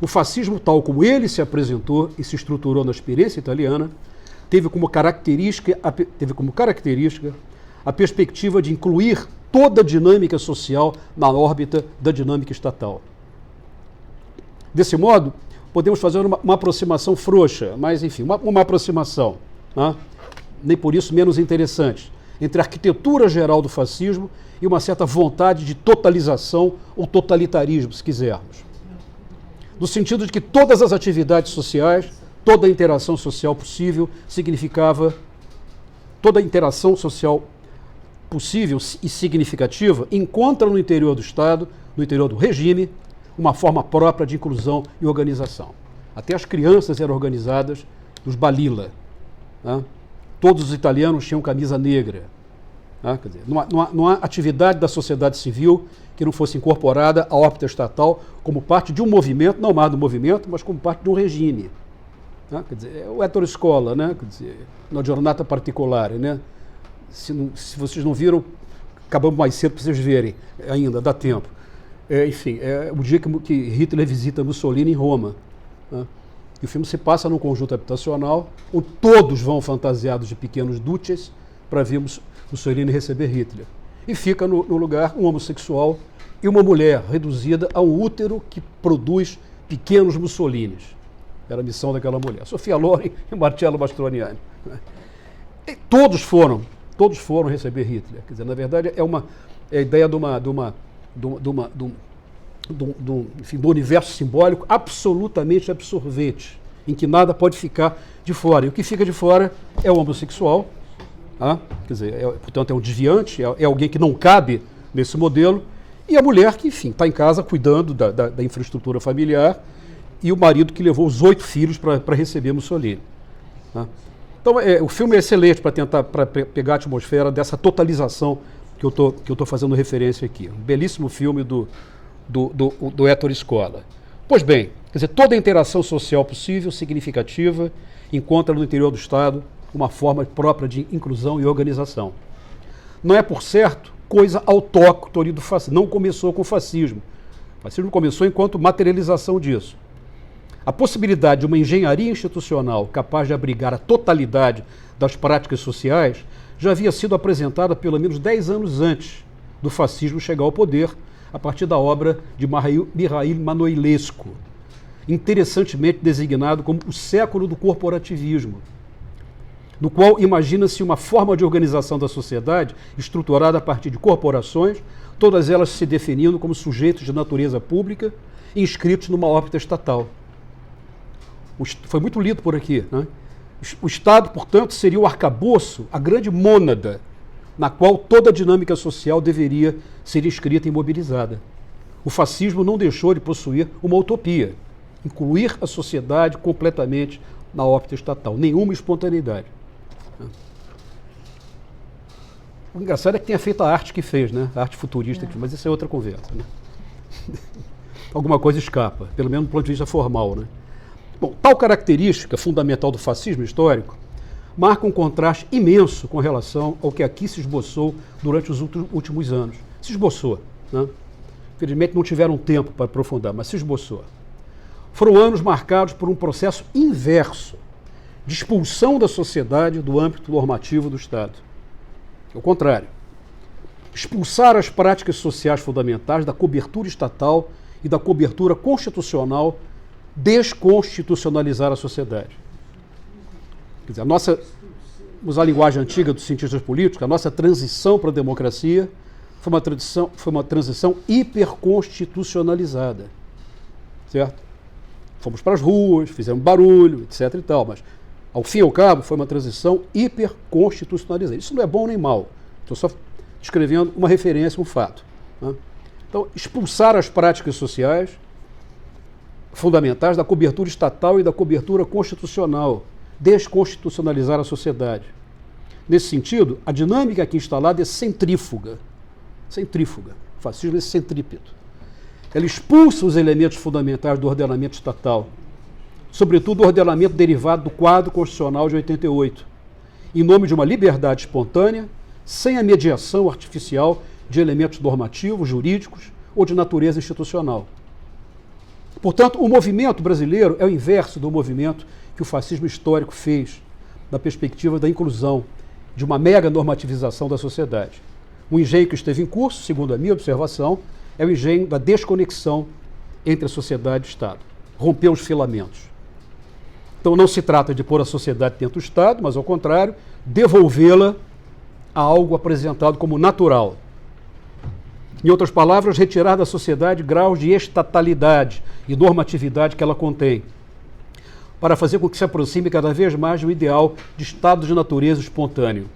o fascismo tal como ele se apresentou e se estruturou na experiência italiana, teve como característica a perspectiva de incluir toda a dinâmica social na órbita da dinâmica estatal. Desse modo, podemos fazer uma aproximação frouxa, mas enfim, uma aproximação, né? Nem por isso menos interessante, entre a arquitetura geral do fascismo e uma certa vontade de totalização ou totalitarismo, se quisermos. No sentido de que todas as atividades sociais, toda a interação social possível significava, toda a interação social possível e significativa encontra no interior do Estado, no interior do regime, uma forma própria de inclusão e organização. Até as crianças eram organizadas nos balila. Né? Todos os italianos tinham camisa negra. Né? Quer dizer, não há atividade da sociedade civil que não fosse incorporada à órbita estatal como parte de um movimento, não mais do movimento, mas como parte de um regime. Né? Quer dizer, é o ettore scola, né? Quer dizer, na giornata particolare. Né? Se vocês não viram, acabamos mais cedo para vocês verem ainda, dá tempo. Enfim, é o dia que Hitler visita Mussolini em Roma. Né? E o filme se passa num conjunto habitacional, onde todos vão fantasiados de pequenos duces para ver Mussolini receber Hitler. E fica no lugar um homossexual e uma mulher reduzida a um útero que produz pequenos Mussolinis. Era a missão daquela mulher. Sofia Loren e Marcello Mastroianni. Né? E todos foram receber Hitler. Quer dizer, na verdade, é a ideia do universo simbólico absolutamente absorvente, em que nada pode ficar de fora. E o que fica de fora é o homossexual, quer dizer, portanto, é um desviante, é alguém que não cabe nesse modelo, e a mulher que, enfim, está em casa cuidando da infraestrutura familiar, e o marido que levou os 8 filhos para receber Mussolini. Né? Então, o filme é excelente para tentar pegar a atmosfera dessa totalização que eu estou fazendo referência aqui. Um belíssimo filme do Ettore Scola. Pois bem, quer dizer, toda a interação social possível, significativa, encontra no interior do Estado uma forma própria de inclusão e organização. não é, por certo, coisa autóctone do fascismo. Não começou com o fascismo. O fascismo começou enquanto materialização disso. A possibilidade de uma engenharia institucional capaz de abrigar a totalidade das práticas sociais já havia sido apresentada pelo menos 10 anos antes do fascismo chegar ao poder, a partir da obra de Mihail Manoilescu, interessantemente designado como o século do corporativismo, no qual imagina-se uma forma de organização da sociedade estruturada a partir de corporações, todas elas se definindo como sujeitos de natureza pública e inscritos numa órbita estatal. Foi muito lido por aqui, né? O Estado, portanto, seria o arcabouço, a grande mônada, na qual toda a dinâmica social deveria ser inscrita e mobilizada. O fascismo não deixou de possuir uma utopia, incluir a sociedade completamente na órbita estatal, nenhuma espontaneidade. O engraçado é que tenha feito a arte que fez, né? A arte futurista, mas isso é outra conversa, né? Alguma coisa escapa, pelo menos do ponto de vista formal, né? Bom, tal característica fundamental do fascismo histórico marca um contraste imenso com relação ao que aqui se esboçou durante os últimos anos. Se esboçou, né? Infelizmente não tiveram tempo para aprofundar, mas se esboçou. Foram anos marcados por um processo inverso de expulsão da sociedade do âmbito normativo do Estado. Ao contrário, expulsar as práticas sociais fundamentais da cobertura estatal e da cobertura constitucional, desconstitucionalizar a sociedade. Quer dizer, vamos usar a linguagem antiga dos cientistas políticos, a nossa transição para a democracia foi uma transição hiperconstitucionalizada, certo? Fomos para as ruas, fizemos barulho, etc. e tal, mas, ao fim e ao cabo, foi uma transição hiperconstitucionalizada. Isso não é bom nem mal. Estou só descrevendo uma referência, um fato, né? Então, expulsar as práticas sociais fundamentais da cobertura estatal e da cobertura constitucional, desconstitucionalizar a sociedade. Nesse sentido, a dinâmica aqui instalada é centrífuga. Centrífuga. O fascismo é centrípeto. Ela expulsa os elementos fundamentais do ordenamento estatal, sobretudo o ordenamento derivado do quadro constitucional de 88, em nome de uma liberdade espontânea, sem a mediação artificial de elementos normativos, jurídicos ou de natureza institucional. Portanto, o movimento brasileiro é o inverso do movimento que o fascismo histórico fez na perspectiva da inclusão, de uma mega normativização da sociedade. O engenho que esteve em curso, segundo a minha observação, é o engenho da desconexão entre a sociedade e o Estado. Romper os filamentos. Então não se trata de pôr a sociedade dentro do Estado, mas ao contrário, devolvê-la a algo apresentado como natural. Em outras palavras, retirar da sociedade graus de estatalidade e normatividade que ela contém, para fazer com que se aproxime cada vez mais do ideal de estado de natureza espontâneo.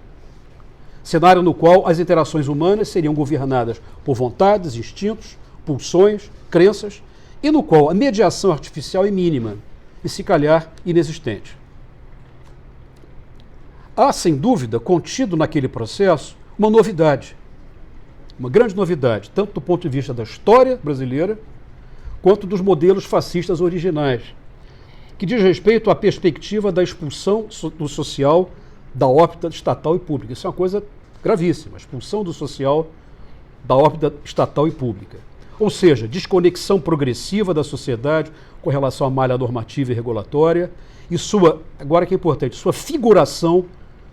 Cenário no qual as interações humanas seriam governadas por vontades, instintos, pulsões, crenças, e no qual a mediação artificial é mínima e, se calhar, inexistente. Há, sem dúvida, contido naquele processo uma novidade, uma grande novidade, tanto do ponto de vista da história brasileira, quanto dos modelos fascistas originais, que diz respeito à perspectiva da expulsão do social da órbita estatal e pública. Isso é uma coisa gravíssima, a expulsão do social da órbita estatal e pública. Ou seja, desconexão progressiva da sociedade com relação à malha normativa e regulatória e sua, agora que é importante, sua figuração,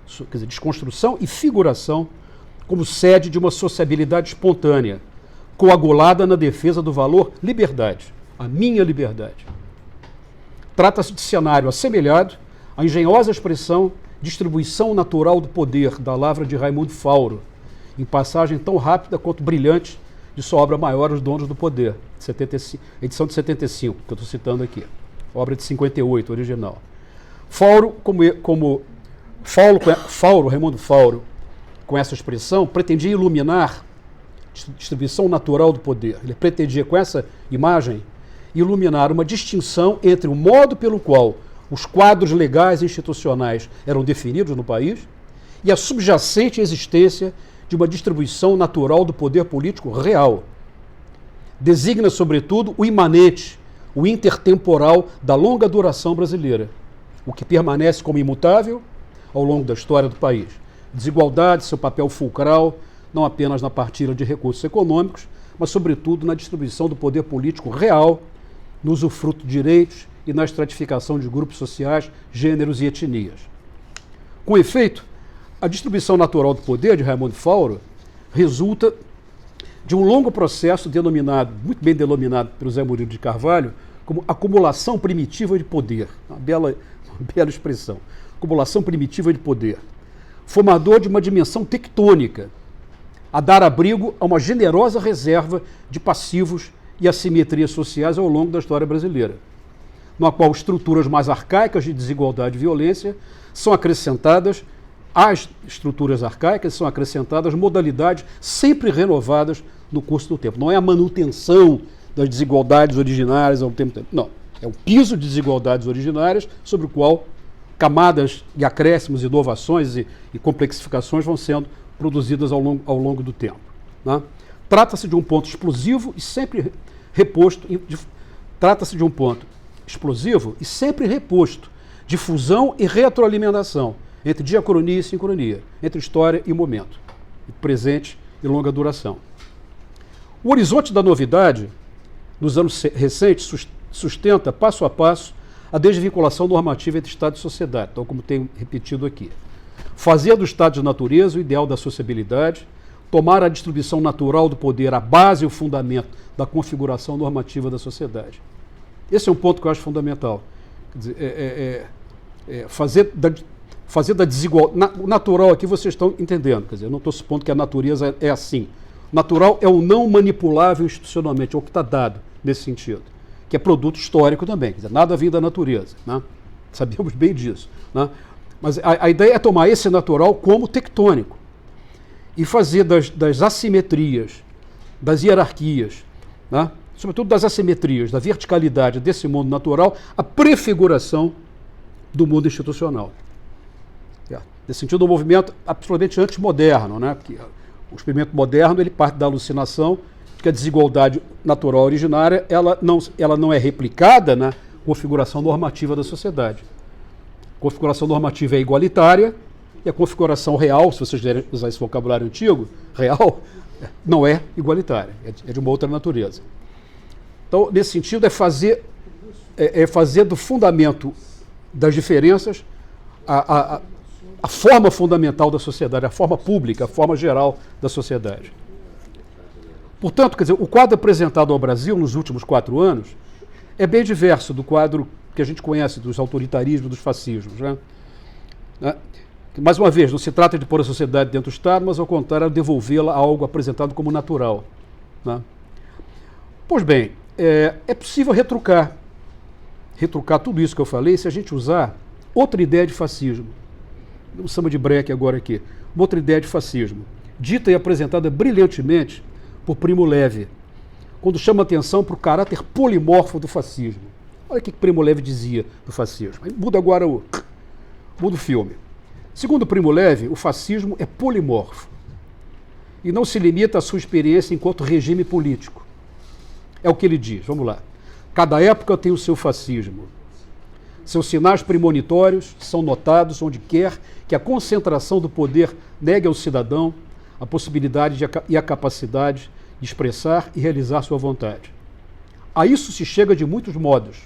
quer dizer, desconstrução e figuração como sede de uma sociabilidade espontânea, coagulada na defesa do valor liberdade, a minha liberdade. Trata-se de cenário assemelhado à engenhosa expressão distribuição natural do poder da lavra de Raimundo Fauro, em passagem tão rápida quanto brilhante de sua obra maior, Os Donos do Poder, edição de 75, que eu estou citando aqui, obra de 58, original. Fauro, Raimundo Fauro, com essa expressão, pretendia iluminar distribuição natural do poder. Ele pretendia, com essa imagem, iluminar uma distinção entre o modo pelo qual os quadros legais e institucionais eram definidos no país e a subjacente existência de uma distribuição natural do poder político real. Designa, sobretudo, o imanente, o intertemporal da longa duração brasileira, o que permanece como imutável ao longo da história do país, Desigualdade, seu papel fulcral, não apenas na partilha de recursos econômicos, mas, sobretudo, na distribuição do poder político real, no usufruto de direitos e na estratificação de grupos sociais, gêneros e etnias. Com efeito, a distribuição natural do poder de Raimundo Fauro resulta de um longo processo denominado, muito bem denominado pelo Zé Murilo de Carvalho, como acumulação primitiva de poder. Uma bela expressão. Acumulação primitiva de poder. Formador de uma dimensão tectônica, a dar abrigo a uma generosa reserva de passivos e assimetrias sociais ao longo da história brasileira, na qual estruturas mais arcaicas de desigualdade e violência são acrescentadas, às estruturas arcaicas são acrescentadas modalidades sempre renovadas no curso do tempo. Não é a manutenção das desigualdades originárias ao tempo. Não, é o piso de desigualdades originárias sobre o qual camadas e acréscimos, inovações e complexificações vão sendo produzidas ao longo do tempo. Né? Trata-se de um ponto explosivo e sempre reposto. Trata-se de um ponto explosivo e sempre reposto, de fusão e retroalimentação entre diacronia e sincronia, entre história e momento, presente e longa duração. O horizonte da novidade, nos anos recentes, sustenta passo a passo a desvinculação normativa entre Estado e sociedade, então, como tenho repetido aqui. Fazer do Estado de natureza o ideal da sociabilidade, tomar a distribuição natural do poder a base e o fundamento da configuração normativa da sociedade. Esse é um ponto que eu acho fundamental. Quer dizer, fazer da desigualdade... O natural aqui vocês estão entendendo, quer dizer, eu não estou supondo que a natureza é assim. Natural é o não manipulável institucionalmente, é o que está dado nesse sentido, que é produto histórico também, quer dizer, nada vem da natureza, né? Sabemos bem disso, né? Mas a ideia é tomar esse natural como tectônico e fazer das assimetrias, das hierarquias, né? Sobretudo das assimetrias, da verticalidade desse mundo natural, a prefiguração do mundo institucional. Nesse sentido, um movimento absolutamente anti-moderno, né? Porque o experimento moderno ele parte da alucinação de que a desigualdade natural originária ela não é replicada na configuração normativa da sociedade. A configuração normativa é igualitária e a configuração real, se vocês quiserem usar esse vocabulário antigo, real, não é igualitária, é de uma outra natureza. Então, nesse sentido, é fazer do fundamento das diferenças a forma fundamental da sociedade, a forma pública, a forma geral da sociedade. Portanto, quer dizer, o quadro apresentado ao Brasil nos últimos 4 anos é bem diverso do quadro que a gente conhece dos autoritarismos, dos fascismos, né? Mais uma vez, não se trata de pôr a sociedade dentro do Estado, mas ao contrário, devolvê-la a algo apresentado como natural, né? Pois bem, é possível retrucar tudo isso que eu falei se a gente usar outra ideia de fascismo. Um samba de breque agora aqui. Uma outra ideia de fascismo, dita e apresentada brilhantemente por Primo Levi, quando chama atenção para o caráter polimorfo do fascismo. Olha o que Primo Levi dizia do fascismo. Muda agora muda o filme. Segundo Primo Levi, o fascismo é polimorfo e não se limita à sua experiência enquanto regime político. É o que ele diz, vamos lá. Cada época tem o seu fascismo. Seus sinais premonitórios são notados onde quer que a concentração do poder negue ao cidadão a possibilidade e a capacidade de expressar e realizar sua vontade. A isso se chega de muitos modos,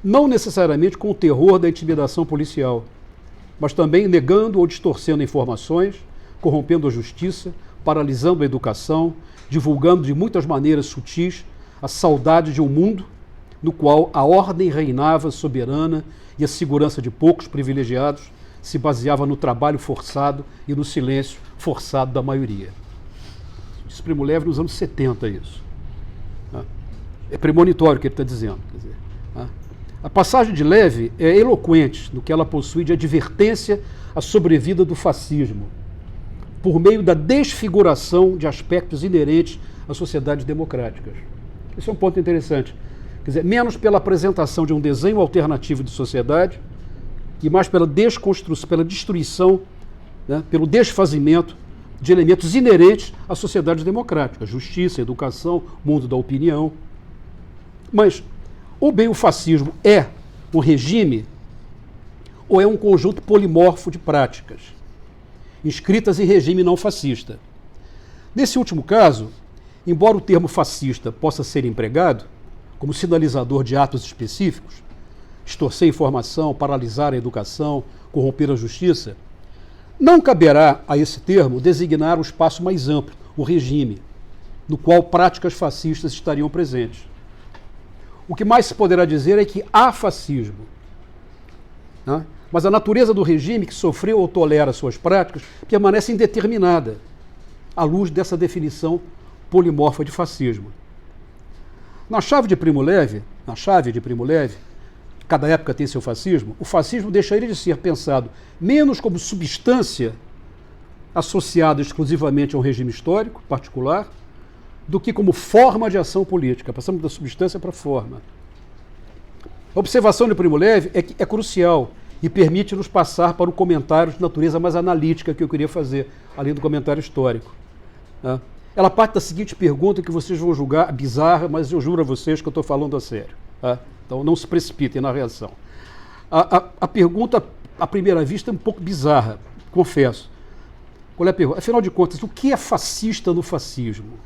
não necessariamente com o terror da intimidação policial, mas também negando ou distorcendo informações, corrompendo a justiça, paralisando a educação, divulgando de muitas maneiras sutis a saudade de um mundo no qual a ordem reinava soberana e a segurança de poucos privilegiados se baseava no trabalho forçado e no silêncio forçado da maioria. Isso Primo Levi nos anos 70, isso. É premonitório o que ele está dizendo. Quer dizer, a passagem de Levi é eloquente no que ela possui de advertência à sobrevida do fascismo, por meio da desfiguração de aspectos inerentes às sociedades democráticas. Esse é um ponto interessante. Quer dizer, menos pela apresentação de um desenho alternativo de sociedade e mais pela desconstrução, pela destruição, né, pelo desfazimento de elementos inerentes às sociedades democráticas, justiça, educação, mundo da opinião. Mas, ou bem o fascismo é um regime, ou é um conjunto polimorfo de práticas. inscritas em regime não fascista. Nesse último caso, embora o termo fascista possa ser empregado como sinalizador de atos específicos, extorcer informação, paralisar a educação, corromper a justiça, não caberá a esse termo designar um espaço mais amplo, o regime, no qual práticas fascistas estariam presentes. O que mais se poderá dizer é que há fascismo, né? Mas a natureza do regime que sofreu ou tolera suas práticas permanece indeterminada, à luz dessa definição polimorfa de fascismo. Na chave de Primo Levi, cada época tem seu fascismo, o fascismo deixaria de ser pensado menos como substância associada exclusivamente a um regime histórico particular, do que como forma de ação política. Passamos da substância para a forma. A observação de Primo Levi é crucial e permite-nos passar para o comentário de natureza mais analítica que eu queria fazer, além do comentário histórico. Ela parte da seguinte pergunta que vocês vão julgar bizarra, mas eu juro a vocês que eu estou falando a sério. Então não se precipitem na reação. A pergunta, à primeira vista, é um pouco bizarra, confesso. Qual é a pergunta? Afinal de contas, o que é fascista no fascismo?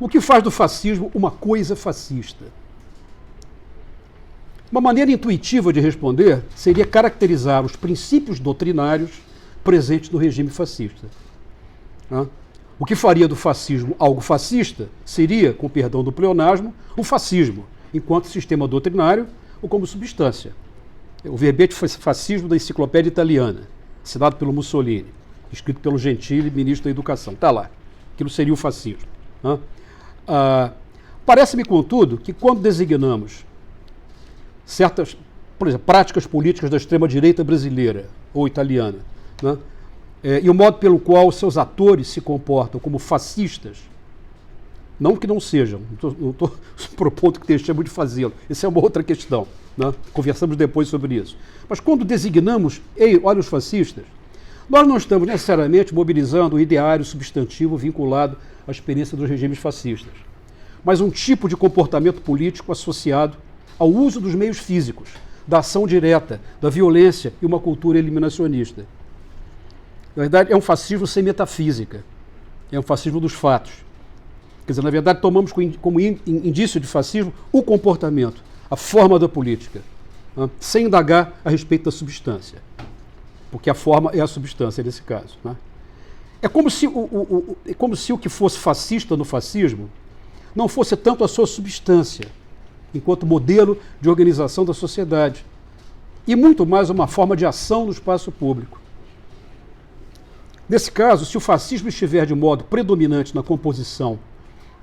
O que faz do fascismo uma coisa fascista? Uma maneira intuitiva de responder seria caracterizar os princípios doutrinários presentes no regime fascista. O que faria do fascismo algo fascista seria, com perdão do pleonasmo, o fascismo, enquanto sistema doutrinário ou como substância. O verbete fascismo da enciclopédia italiana, assinado pelo Mussolini, escrito pelo Gentili, ministro da Educação. Está lá. Aquilo seria o fascismo. Parece-me, contudo, que quando designamos certas, por exemplo, práticas políticas da extrema-direita brasileira ou italiana, e o modo pelo qual seus atores se comportam como fascistas, não que não sejam, não estou propondo que deixemos de fazê-lo, essa é uma outra questão, conversamos depois sobre isso. Mas quando designamos, olha os fascistas, nós não estamos necessariamente mobilizando o ideário substantivo vinculado à experiência dos regimes fascistas, mas um tipo de comportamento político associado ao uso dos meios físicos, da ação direta, da violência e uma cultura eliminacionista. Na verdade, é um fascismo sem metafísica, é um fascismo dos fatos. Quer dizer, na verdade, tomamos como indício de fascismo o comportamento, a forma da política, sem indagar a respeito da substância, porque a forma é a substância nesse caso. É como se o que fosse fascista no fascismo não fosse tanto a sua substância, enquanto modelo de organização da sociedade, e muito mais uma forma de ação no espaço público. Nesse caso, se o fascismo estiver de modo predominante na composição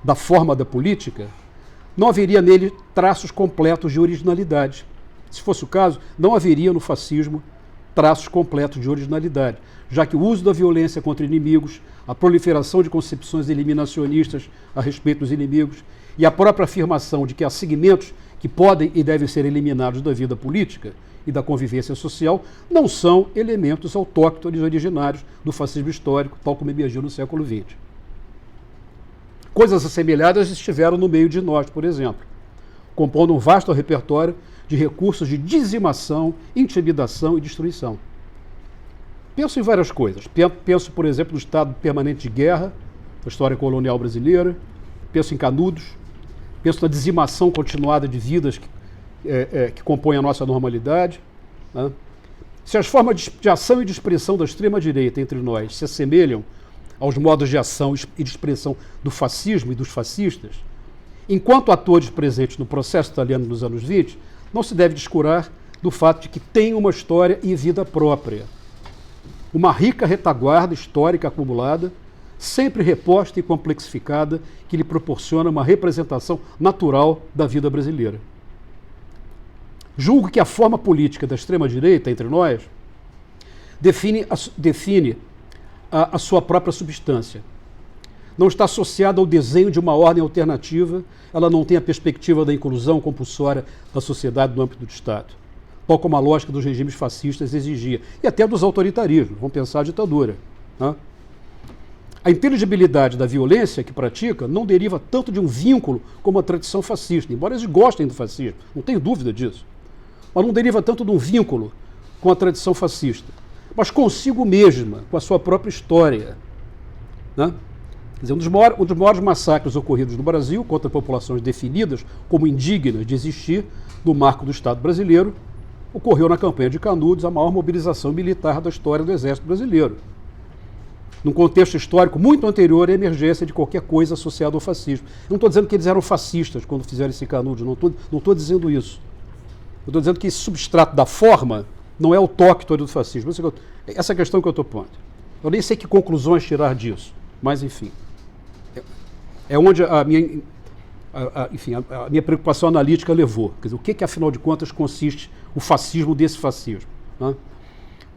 da forma da política, não haveria nele traços completos de originalidade. Se fosse o caso, não haveria no fascismo traços completos de originalidade, já que o uso da violência contra inimigos, a proliferação de concepções eliminacionistas a respeito dos inimigos e a própria afirmação de que há segmentos que podem e devem ser eliminados da vida política e da convivência social não são elementos autóctones originários do fascismo histórico, tal como emergiu no século XX. Coisas assemelhadas estiveram no meio de nós, por exemplo, compondo um vasto repertório de recursos de dizimação, intimidação e destruição. Penso em várias coisas. Penso, por exemplo, no estado permanente de guerra, da história colonial brasileira. Penso em Canudos. Penso na dizimação continuada de vidas que compõem a nossa normalidade. Se as formas de ação e de expressão da extrema-direita entre nós se assemelham aos modos de ação e de expressão do fascismo e dos fascistas, enquanto atores presentes no processo italiano dos anos 20, não se deve descurar do fato de que tem uma história e vida própria. Uma rica retaguarda histórica acumulada, sempre reposta e complexificada, que lhe proporciona uma representação natural da vida brasileira. Julgo que a forma política da extrema-direita entre nós define a sua própria substância. Não está associada ao desenho de uma ordem alternativa, ela não tem a perspectiva da inclusão compulsória da sociedade no âmbito do Estado, tal como a lógica dos regimes fascistas exigia, e até dos autoritarismos, vamos pensar a ditadura. A inteligibilidade da violência que pratica não deriva tanto de um vínculo como a tradição fascista, embora eles gostem do fascismo, não tenho dúvida disso, mas não deriva tanto de um vínculo com a tradição fascista, mas consigo mesma, com a sua própria história. Né? Quer dizer, um dos maiores massacres ocorridos no Brasil contra populações definidas como indignas de existir no marco do Estado brasileiro ocorreu na campanha de Canudos, a maior mobilização militar da história do Exército Brasileiro, num contexto histórico muito anterior à emergência de qualquer coisa associada ao fascismo. Eu não estou dizendo que eles eram fascistas quando fizeram esse Canudos, não estou dizendo isso. Eu estou dizendo que esse substrato da forma não é autóctone do fascismo. Essa é a questão que eu estou pondo. Eu nem sei que conclusões tirar disso, mas enfim. É onde a minha preocupação analítica levou. Quer dizer, o que afinal de contas, consiste o fascismo desse fascismo? Né?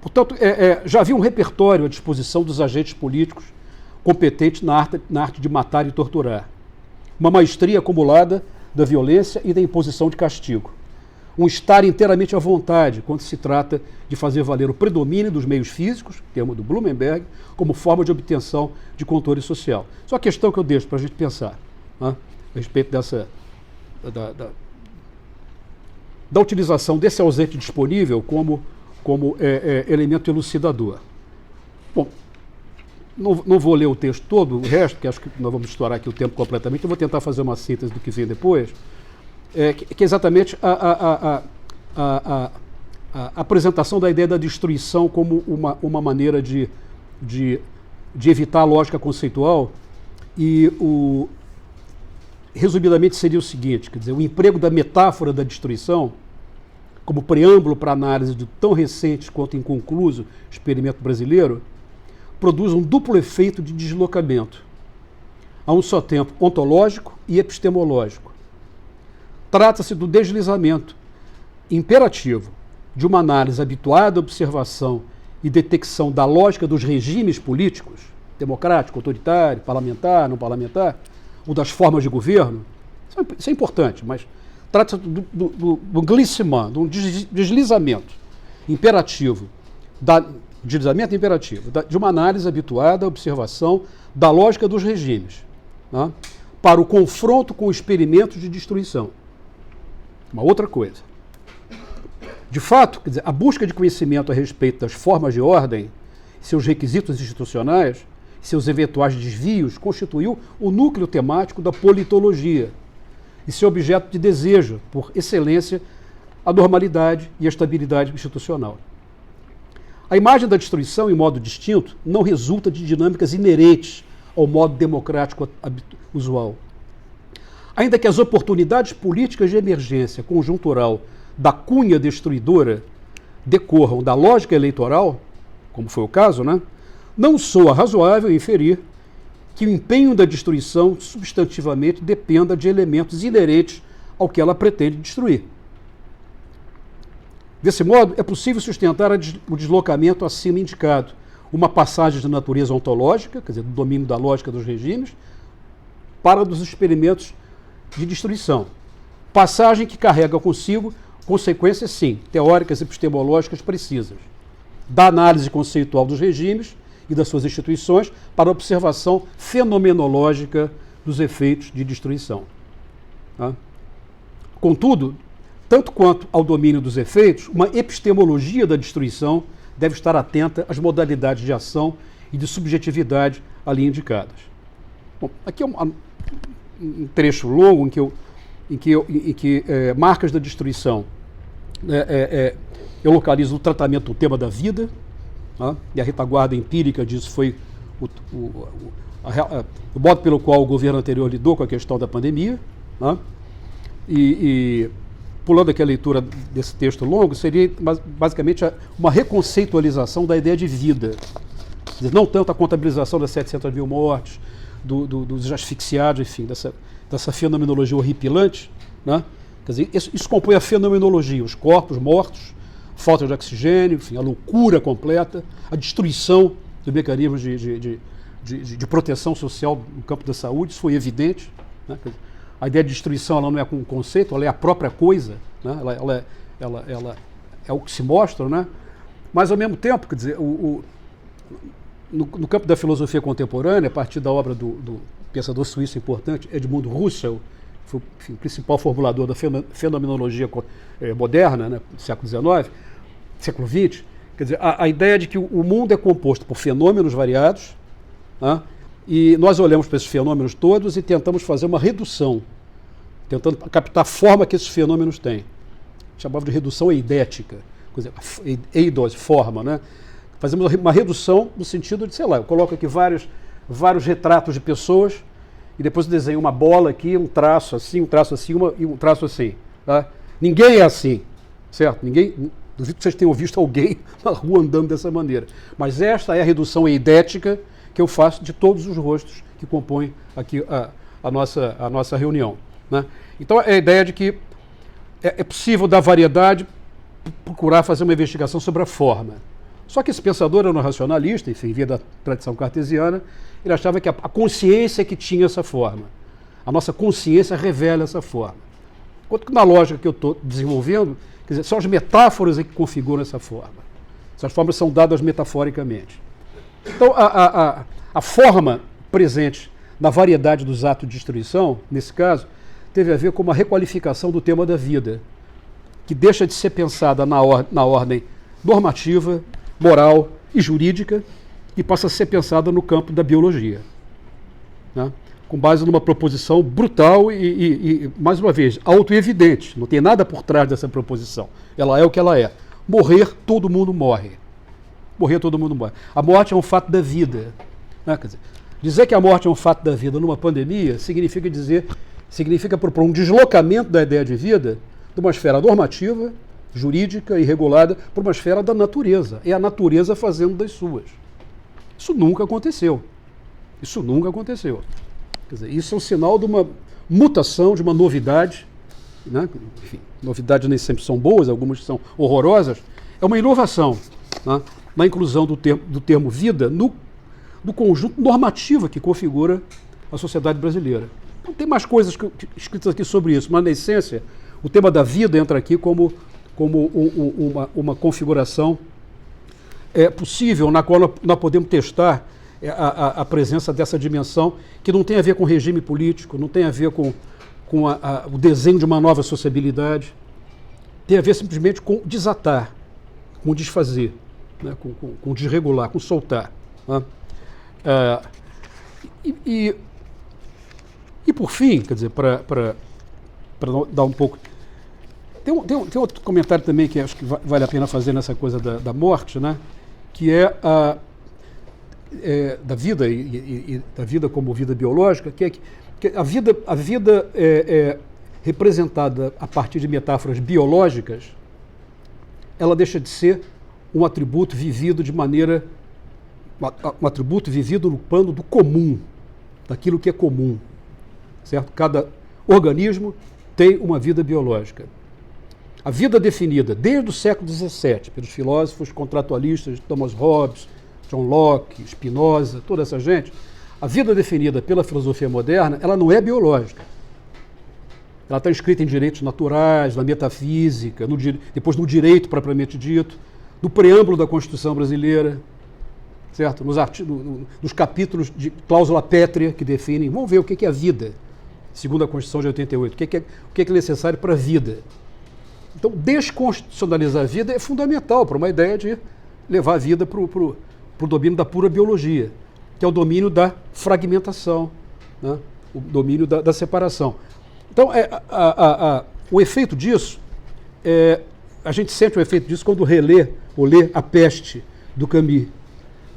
Portanto, já havia um repertório à disposição dos agentes políticos competentes na arte de matar e torturar. Uma maestria acumulada da violência e da imposição de castigo. Um estar inteiramente à vontade quando se trata de fazer valer o predomínio dos meios físicos, termo do Blumenberg, como forma de obtenção de controle social. Só a questão que eu deixo para a gente pensar, né, a respeito da utilização desse ausente disponível como elemento elucidador. Bom, não vou ler o texto todo, o resto, porque acho que nós vamos estourar aqui o tempo completamente, eu vou tentar fazer uma síntese do que vem depois, que é exatamente a apresentação da ideia da destruição como uma maneira de evitar a lógica conceitual, e resumidamente seria o seguinte, quer dizer, o emprego da metáfora da destruição como preâmbulo para a análise do tão recente quanto inconcluso experimento brasileiro, produz um duplo efeito de deslocamento, a um só tempo ontológico e epistemológico. Trata-se do deslizamento imperativo de uma análise habituada à observação e detecção da lógica dos regimes políticos, democrático, autoritário, parlamentar, não parlamentar, ou das formas de governo. Isso é importante, mas trata-se do glissement, de um deslizamento imperativo, de uma análise habituada à observação da lógica dos regimes, né, para o confronto com experimentos de destruição. Uma outra coisa. De fato, quer dizer, a busca de conhecimento a respeito das formas de ordem, seus requisitos institucionais, seus eventuais desvios, constituiu o núcleo temático da politologia e seu objeto de desejo, por excelência, a normalidade e a estabilidade institucional. A imagem da destruição, em modo distinto, não resulta de dinâmicas inerentes ao modo democrático usual. Ainda que as oportunidades políticas de emergência conjuntural da cunha destruidora decorram da lógica eleitoral, como foi o caso, né, não soa razoável inferir que o empenho da destruição substantivamente dependa de elementos inerentes ao que ela pretende destruir. Desse modo, é possível sustentar o deslocamento acima indicado, uma passagem de natureza ontológica, quer dizer, do domínio da lógica dos regimes, para dos experimentos de destruição. Passagem que carrega consigo consequências, sim, teóricas e epistemológicas precisas, da análise conceitual dos regimes e das suas instituições para a observação fenomenológica dos efeitos de destruição. Tá? Contudo, tanto quanto ao domínio dos efeitos, uma epistemologia da destruição deve estar atenta às modalidades de ação e de subjetividade ali indicadas. Bom, aqui é um trecho longo em que marcas da destruição eu localizo o tratamento do tema da vida, tá? E a retaguarda empírica disso foi o modo pelo qual o governo anterior lidou com a questão da pandemia, tá? E pulando aqui a leitura desse texto longo, seria basicamente uma reconceitualização da ideia de vida. Quer dizer, não tanto a contabilização das 700 mil mortes, dos asfixiados, enfim, dessa fenomenologia horripilante, né? Quer dizer, isso compõe a fenomenologia, os corpos mortos, falta de oxigênio, enfim, a loucura completa, a destruição dos mecanismos de proteção social no campo da saúde, isso foi evidente, né? A ideia de destruição ela não é um conceito, ela é a própria coisa, né? ela é o que se mostra, né? Mas ao mesmo tempo, quer dizer, no campo da filosofia contemporânea, a partir da obra do pensador suíço importante Edmund Husserl, que foi o principal formulador da fenomenologia moderna, né, do século XIX, século XX, Quer dizer, a ideia de que o mundo é composto por fenômenos variados, né? E nós olhamos para esses fenômenos todos e tentamos fazer uma redução, tentando captar a forma que esses fenômenos têm. Chamava de redução eidética, eidos, forma, né? Fazemos uma redução no sentido de, sei lá, eu coloco aqui vários retratos de pessoas e depois eu desenho uma bola aqui, um traço assim, e um traço assim. Tá? Ninguém é assim, certo? Duvido que vocês tenham visto alguém na rua andando dessa maneira. Mas esta é a redução eidética que eu faço de todos os rostos que compõem aqui a nossa reunião. Né? Então, é a ideia de que é possível, da variedade, procurar fazer uma investigação sobre a forma. Só que esse pensador era um racionalista, enfim, via da tradição cartesiana, ele achava que a consciência que tinha essa forma. A nossa consciência revela essa forma. Enquanto que na lógica que eu estou desenvolvendo, quer dizer, são as metáforas que configuram essa forma. Essas formas são dadas metaforicamente. Então, a forma presente na variedade dos atos de destruição, nesse caso, teve a ver com uma requalificação do tema da vida, que deixa de ser pensada na ordem normativa, moral e jurídica e passa a ser pensada no campo da biologia, né? Com base numa proposição brutal e, mais uma vez, autoevidente. Não tem nada por trás dessa proposição. Ela é o que ela é. Morrer, todo mundo morre. Morrer, todo mundo morre. A morte é um fato da vida. Né? Quer dizer que a morte é um fato da vida numa pandemia significa propor um deslocamento da ideia de vida de uma esfera normativa, jurídica e regulada para uma esfera da natureza. É a natureza fazendo das suas. Isso nunca aconteceu. Isso nunca aconteceu. Quer dizer, isso é um sinal de uma mutação, de uma novidade. Né? Enfim, novidades nem sempre são boas, algumas são horrorosas. É uma inovação, né? Na inclusão do termo vida no conjunto normativo que configura a sociedade brasileira. Então, tem mais coisas escritas aqui sobre isso, mas na essência o tema da vida entra aqui como uma configuração possível, na qual nós podemos testar a presença dessa dimensão, que não tem a ver com regime político, não tem a ver com o desenho de uma nova sociabilidade, tem a ver simplesmente com desatar, com desfazer, né? com desregular, com soltar. Né? E por fim, quer dizer, para dar um pouco... Tem outro comentário também que acho que vale a pena fazer nessa coisa da morte, né? Que é da vida e da vida como vida biológica, que a vida representada a partir de metáforas biológicas, ela deixa de ser um atributo vivido de maneira... um atributo vivido no plano do comum, daquilo que é comum. Certo? Cada organismo tem uma vida biológica. A vida definida desde o século XVII pelos filósofos contratualistas Thomas Hobbes, John Locke, Spinoza, toda essa gente, a vida definida pela filosofia moderna, ela não é biológica. Ela está inscrita em direitos naturais, na metafísica, depois no direito propriamente dito, no preâmbulo da Constituição brasileira, certo? Nos capítulos de cláusula pétrea que definem, vamos ver o que é a vida, segundo a Constituição de 88, o que é necessário para a vida. Então, desconstitucionalizar a vida é fundamental para uma ideia de levar a vida para o domínio da pura biologia, que é o domínio da fragmentação, né? O domínio da separação. Então, o efeito disso, a gente sente o efeito disso quando relê ou lê A Peste, do Camus,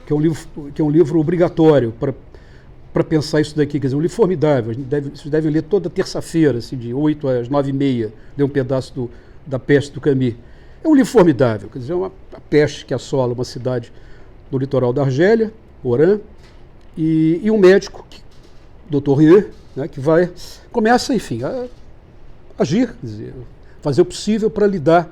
que é um livro obrigatório para pensar isso daqui, quer dizer, um livro formidável. Vocês devem ler toda terça-feira, assim, de 8 às 9h30, ler um pedaço da Peste do Camus. É um livro formidável, quer dizer, a peste que assola uma cidade no litoral da Argélia, Oran, e um médico, Dr. Rieu, né, que começa, enfim, a agir, quer dizer, fazer o possível para lidar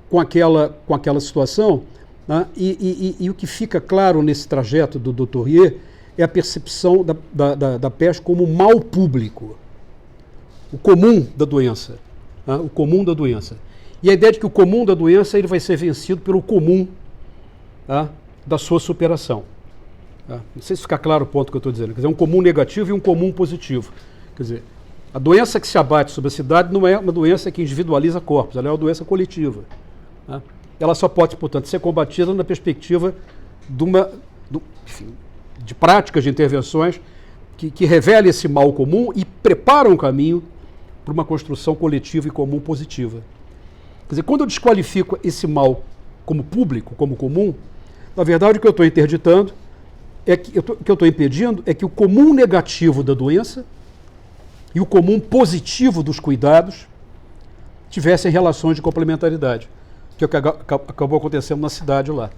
com aquela situação, né, e o que fica claro nesse trajeto do Dr. Rieu é a percepção da peste como um mal público, o comum da doença. O comum da doença. E a ideia de que o comum da doença ele vai ser vencido pelo comum da sua superação. Não sei se fica claro o ponto que eu estou dizendo. Quer dizer, um comum negativo e um comum positivo. Quer dizer, a doença que se abate sobre a cidade não é uma doença que individualiza corpos, ela é uma doença coletiva. ela só pode, portanto, ser combatida na perspectiva de práticas, de intervenções que revelem esse mal comum e preparam o caminho para uma construção coletiva e comum positiva. Quer dizer, quando eu desqualifico esse mal como público, como comum, na verdade o que eu estou interditando, o que eu estou impedindo é que o comum negativo da doença e o comum positivo dos cuidados tivessem relações de complementaridade, que é o que acabou acontecendo na cidade lá.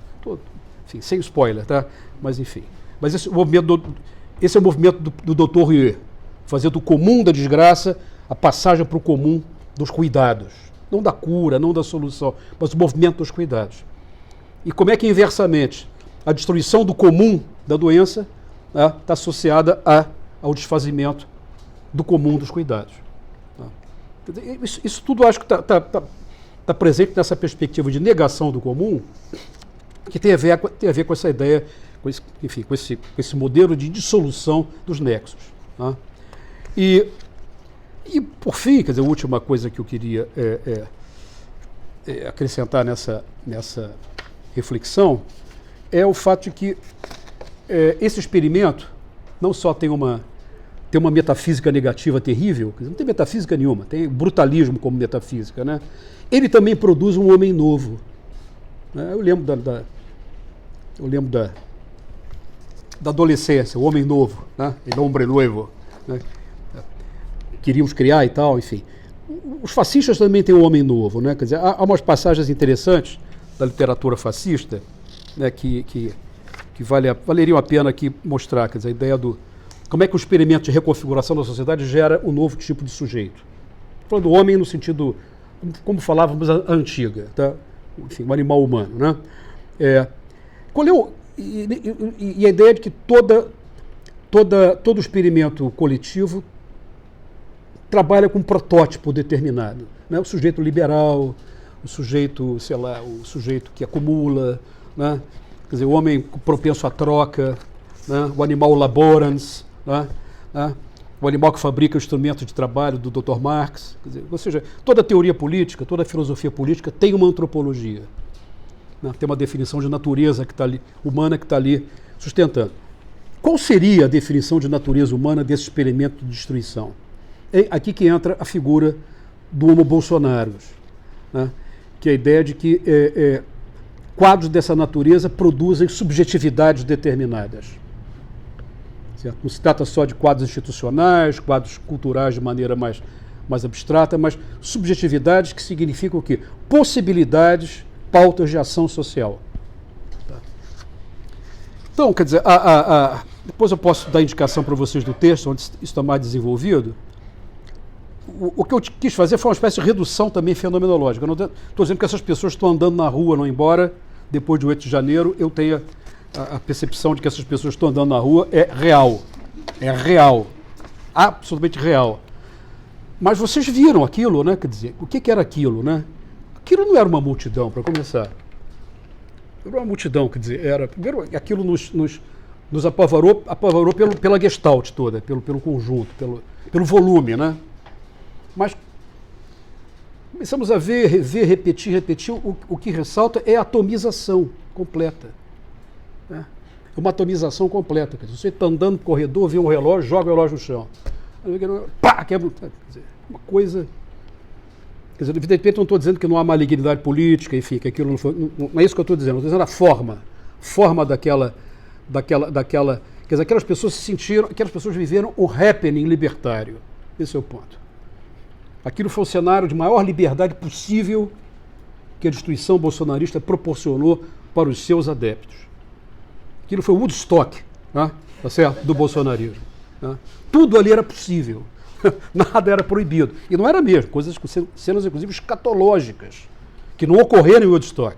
Enfim, sem spoiler, tá? Mas enfim. Mas esse é o movimento do Dr. Rieu, fazer do comum da desgraça a passagem para o comum dos cuidados. Não da cura, não da solução, mas o movimento dos cuidados. E como é que, inversamente, a destruição do comum da doença está associada ao desfazimento do comum dos cuidados. Isso tudo acho que está presente nessa perspectiva de negação do comum, que tem a ver com essa ideia, com esse modelo de dissolução dos nexos. Tá? E, por fim, quer dizer, a última coisa que eu queria acrescentar nessa reflexão é o fato de que esse experimento não só tem uma metafísica negativa terrível, quer dizer, não tem metafísica nenhuma, tem brutalismo como metafísica, né? Ele também produz um homem novo. Né? Eu lembro da adolescência, o homem novo, né? El hombre nuevo, né? Queríamos criar e tal, enfim. Os fascistas também têm um homem novo, né? Quer dizer, há umas passagens interessantes da literatura fascista, né, que valeriam a pena aqui mostrar, quer dizer, a ideia do como é que o experimento de reconfiguração da sociedade gera um novo tipo de sujeito. Estou falando do homem no sentido, como falávamos a antiga, tá? Enfim, um animal humano, né? E a ideia de que todo experimento coletivo trabalha com um protótipo determinado, né? O sujeito liberal, o sujeito, sei lá, o sujeito que acumula, né? Quer dizer, o homem propenso à troca, né? O animal laborans, né? O animal que fabrica o instrumento de trabalho do Dr. Marx. Quer dizer, ou seja, toda teoria política, toda filosofia política tem uma antropologia, né? Tem uma definição de natureza que está ali, humana que está ali sustentando. Qual seria a definição de natureza humana desse experimento de destruição? É aqui que entra a figura do Homo Bolsonaros, né? Que é a ideia de que quadros dessa natureza produzem subjetividades determinadas. Certo? Não se trata só de quadros institucionais, quadros culturais de maneira mais abstrata, mas subjetividades que significam o quê? Possibilidades, pautas de ação social. Tá? Então, quer dizer, depois eu posso dar indicação para vocês do texto, onde isso está mais desenvolvido. O que eu quis fazer foi uma espécie de redução também fenomenológica. Eu não estou dizendo que essas pessoas estão andando na rua, não, embora depois de 8 de janeiro eu tenha a percepção de que essas pessoas estão andando na rua é real, absolutamente real. Mas vocês viram aquilo, né? Quer dizer, o que era aquilo, né? Aquilo não era uma multidão, para começar. Era uma multidão, quer dizer, primeiro aquilo nos apavorou pela gestalt toda, pelo conjunto, pelo volume, né? Mas começamos a ver, rever, repetir. O que ressalta é a atomização completa. Né? É uma atomização completa. Quer dizer, você está andando no corredor, vê um relógio, joga o relógio no chão. Pá, quebra. Quer dizer, uma coisa. Quer dizer, evidentemente não estou dizendo que não há malignidade política, enfim, que aquilo não foi. Não é isso que eu estou dizendo. Estou dizendo a forma daquela. Quer dizer, aquelas pessoas viveram o happening libertário. Esse é o ponto. Aquilo foi o cenário de maior liberdade possível que a destruição bolsonarista proporcionou para os seus adeptos. Aquilo foi o Woodstock, né? Tá certo? Do bolsonarismo. Né? Tudo ali era possível, nada era proibido. E não era mesmo, cenas inclusive escatológicas, que não ocorreram em Woodstock.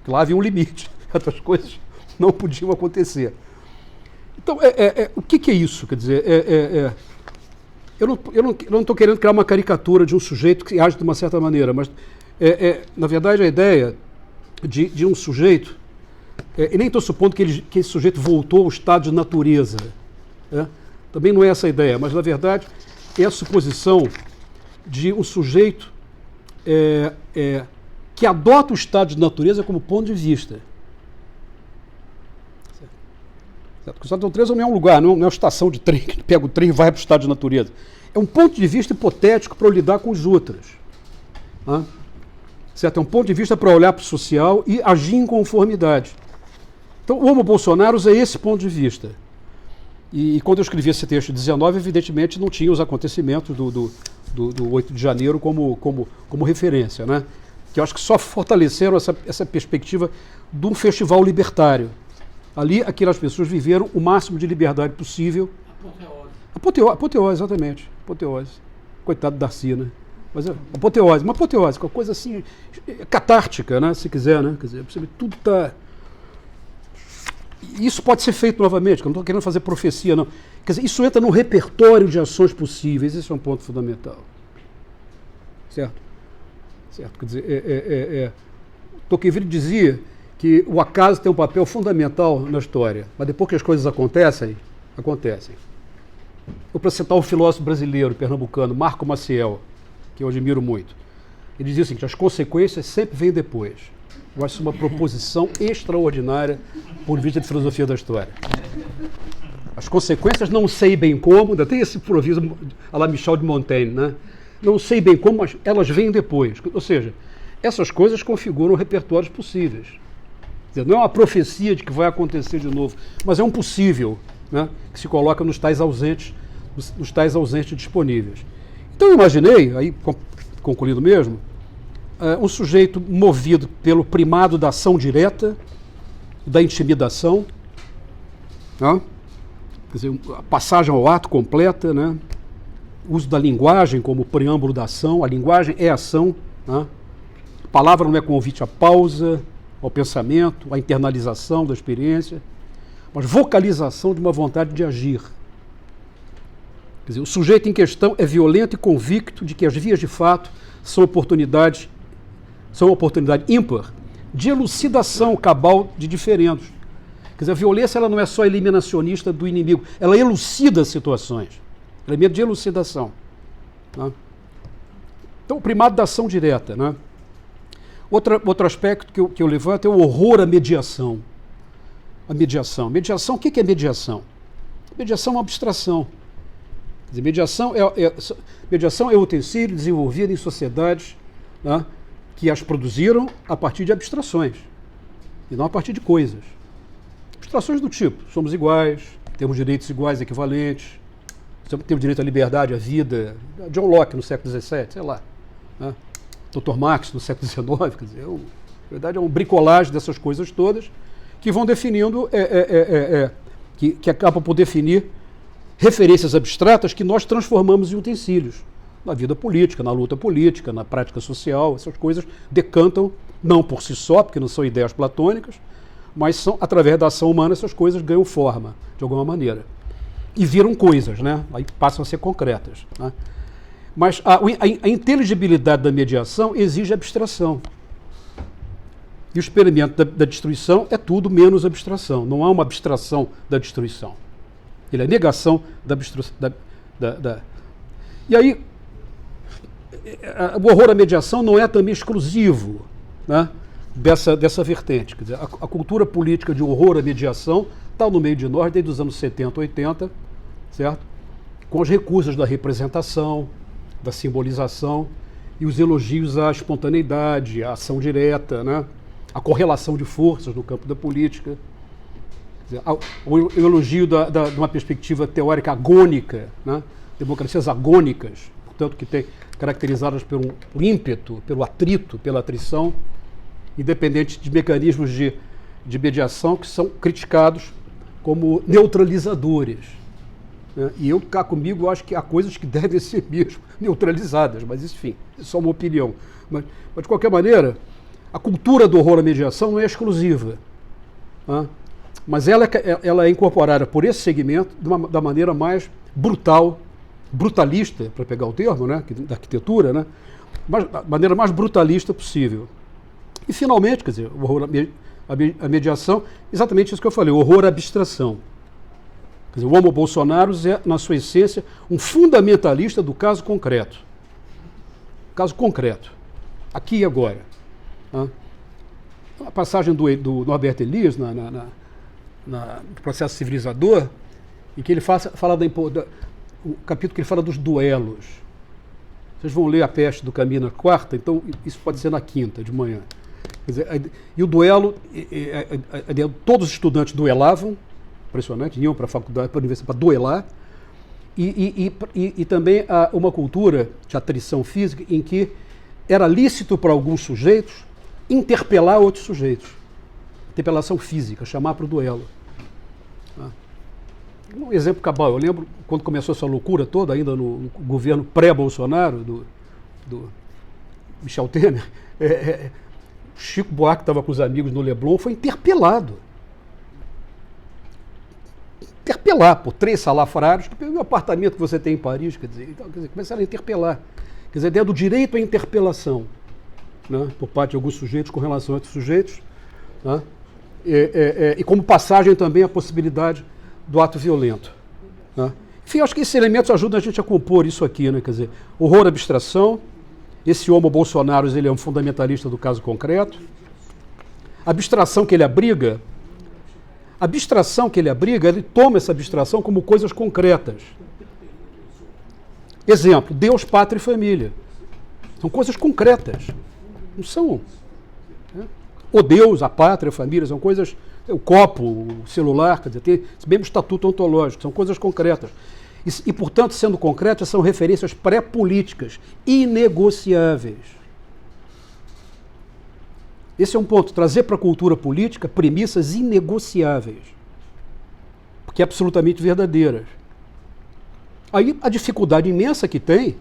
Lá havia um limite, outras coisas não podiam acontecer. Então, o que é isso? Quer dizer, eu não estou querendo criar uma caricatura de um sujeito que age de uma certa maneira, mas, na verdade, a ideia de um sujeito, e nem estou supondo que esse sujeito voltou ao estado de natureza, né? Também não é essa a ideia, mas, na verdade, é a suposição de um sujeito que adota o estado de natureza como ponto de vista. Certo? O estado de natureza não é um lugar, não é uma estação de trem que pega o trem e vai para o estado de natureza. É um ponto de vista hipotético para eu lidar com os outros. Certo? É um ponto de vista para olhar para o social e agir em conformidade. Então, o Homo Bolsonaros é esse ponto de vista. E quando eu escrevi esse texto em 19, evidentemente não tinha os acontecimentos do 8 de janeiro como referência, né? Que eu acho que só fortaleceram essa perspectiva de um festival libertário. Ali, aquelas pessoas viveram o máximo de liberdade possível. Apoteose, exatamente. Apoteose. Coitado do Darcy, né? Mas é uma apoteose, uma coisa assim, catártica, né? Se quiser, né? Quer dizer, tudo está... Isso pode ser feito novamente, que eu não estou querendo fazer profecia, não. Quer dizer, isso entra no repertório de ações possíveis, esse é um ponto fundamental. Certo? Certo? Quer dizer, Tocqueville dizia que o acaso tem um papel fundamental na história, mas depois que as coisas acontecem. Ou para citar um filósofo brasileiro, pernambucano, Marco Maciel, que eu admiro muito, ele dizia assim, que as consequências sempre vêm depois. Eu acho isso uma proposição extraordinária do ponto de vista de filosofia da história. As consequências não sei bem como, ainda tem esse proviso à la Michel de Montaigne, né? Não sei bem como, mas elas vêm depois. Ou seja, essas coisas configuram repertórios possíveis. Quer dizer, não é uma profecia de que vai acontecer de novo, mas é um possível, né? Que se coloca nos tais ausentes disponíveis. Então eu imaginei, aí concluído mesmo, um sujeito movido pelo primado da ação direta, da intimidação, né? Quer dizer, a passagem ao ato completa, né? O uso da linguagem como preâmbulo da ação, a linguagem é ação, né? A palavra não é convite à pausa, ao pensamento, à internalização da experiência, mas vocalização de uma vontade de agir. Quer dizer, o sujeito em questão é violento e convicto de que as vias de fato são oportunidade ímpar de elucidação cabal de diferendos. Quer dizer, a violência ela não é só eliminacionista do inimigo, ela elucida situações. Ela é meio de elucidação. Né? Então, o primado da ação direta. Né? Outro aspecto que eu levanto é o horror à mediação. A mediação. Mediação, o que é mediação? Mediação é uma abstração. Quer dizer, mediação é utensílio desenvolvido em sociedades, né, que as produziram a partir de abstrações, e não a partir de coisas. Abstrações do tipo, somos iguais, temos direitos iguais, equivalentes, temos direito à liberdade, à vida. John Locke no século XVII, sei lá. Né? Dr. Marx no século XIX, quer dizer, na verdade é um bricolagem dessas coisas todas que vão definindo, que acabam por definir referências abstratas que nós transformamos em utensílios. Na vida política, na luta política, na prática social, essas coisas decantam, não por si só, porque não são ideias platônicas, mas são, através da ação humana, essas coisas ganham forma, de alguma maneira. E viram coisas, né? Aí passam a ser concretas. Né? Mas a inteligibilidade da mediação exige abstração. E o experimento da destruição é tudo menos abstração. Não há uma abstração da destruição. Ele é negação da abstração. E aí, o horror à mediação não é também exclusivo, né, dessa vertente. Quer dizer, a cultura política de horror à mediação está no meio de nós desde os anos 70, 80, certo? Com as recusas da representação, da simbolização e os elogios à espontaneidade, à ação direta, né? A correlação de forças no campo da política. Quer dizer, o elogio de uma perspectiva teórica agônica, né? Democracias agônicas, portanto, que tem caracterizadas pelo ímpeto, pelo atrito, pela atrição, independente de mecanismos de mediação que são criticados como neutralizadores. Né? E eu, cá comigo, acho que há coisas que devem ser mesmo neutralizadas, mas enfim, é só uma opinião. Mas de qualquer maneira, a cultura do horror à mediação não é exclusiva, né? Mas ela é incorporada por esse segmento da maneira mais brutalista, para pegar o termo, né, da arquitetura, né, da maneira mais brutalista possível. E, finalmente, quer dizer, o horror à mediação, exatamente isso que eu falei, o horror à abstração. Quer dizer, o Homo Bolsonaros é, na sua essência, um fundamentalista do caso concreto. Caso concreto. Aqui e agora. A passagem do Norbert Elias no Processo Civilizador, em que ele fala o capítulo que ele fala dos duelos. Vocês vão ler A Peste do Camus na quarta, então isso pode ser na quinta de manhã. Quer dizer, e o duelo, todos os estudantes duelavam, impressionante, iam para a faculdade, para a universidade para duelar, e também uma cultura de atrição física em que era lícito para alguns sujeitos interpelar outros sujeitos. Interpelação física, chamar para o duelo. Um exemplo cabal, eu lembro quando começou essa loucura toda, ainda no governo pré-Bolsonaro, do Michel Temer, Chico Buarque estava com os amigos no Leblon, foi interpelado. Interpelar por 3 salafrários, que o apartamento que você tem em Paris, quer dizer, começaram a interpelar. Quer dizer, a ideia do direito à interpelação, né, por parte de alguns sujeitos com relação a outros sujeitos, né, e como passagem também a possibilidade do ato violento. Né. Enfim, acho que esses elementos ajudam a gente a compor isso aqui, né, quer dizer, horror à abstração, esse homo Bolsonaro, ele é um fundamentalista do caso concreto, a abstração que ele abriga, ele toma essa abstração como coisas concretas. Exemplo, Deus, pátria e família. São coisas concretas. Não são... Né? O Deus, a pátria, a família, são coisas... O copo, o celular, quer dizer, tem esse mesmo estatuto ontológico, são coisas concretas. E, portanto, sendo concretas, são referências pré-políticas, inegociáveis. Esse é um ponto, trazer para a cultura política premissas inegociáveis, porque absolutamente verdadeiras. Aí a dificuldade imensa que tem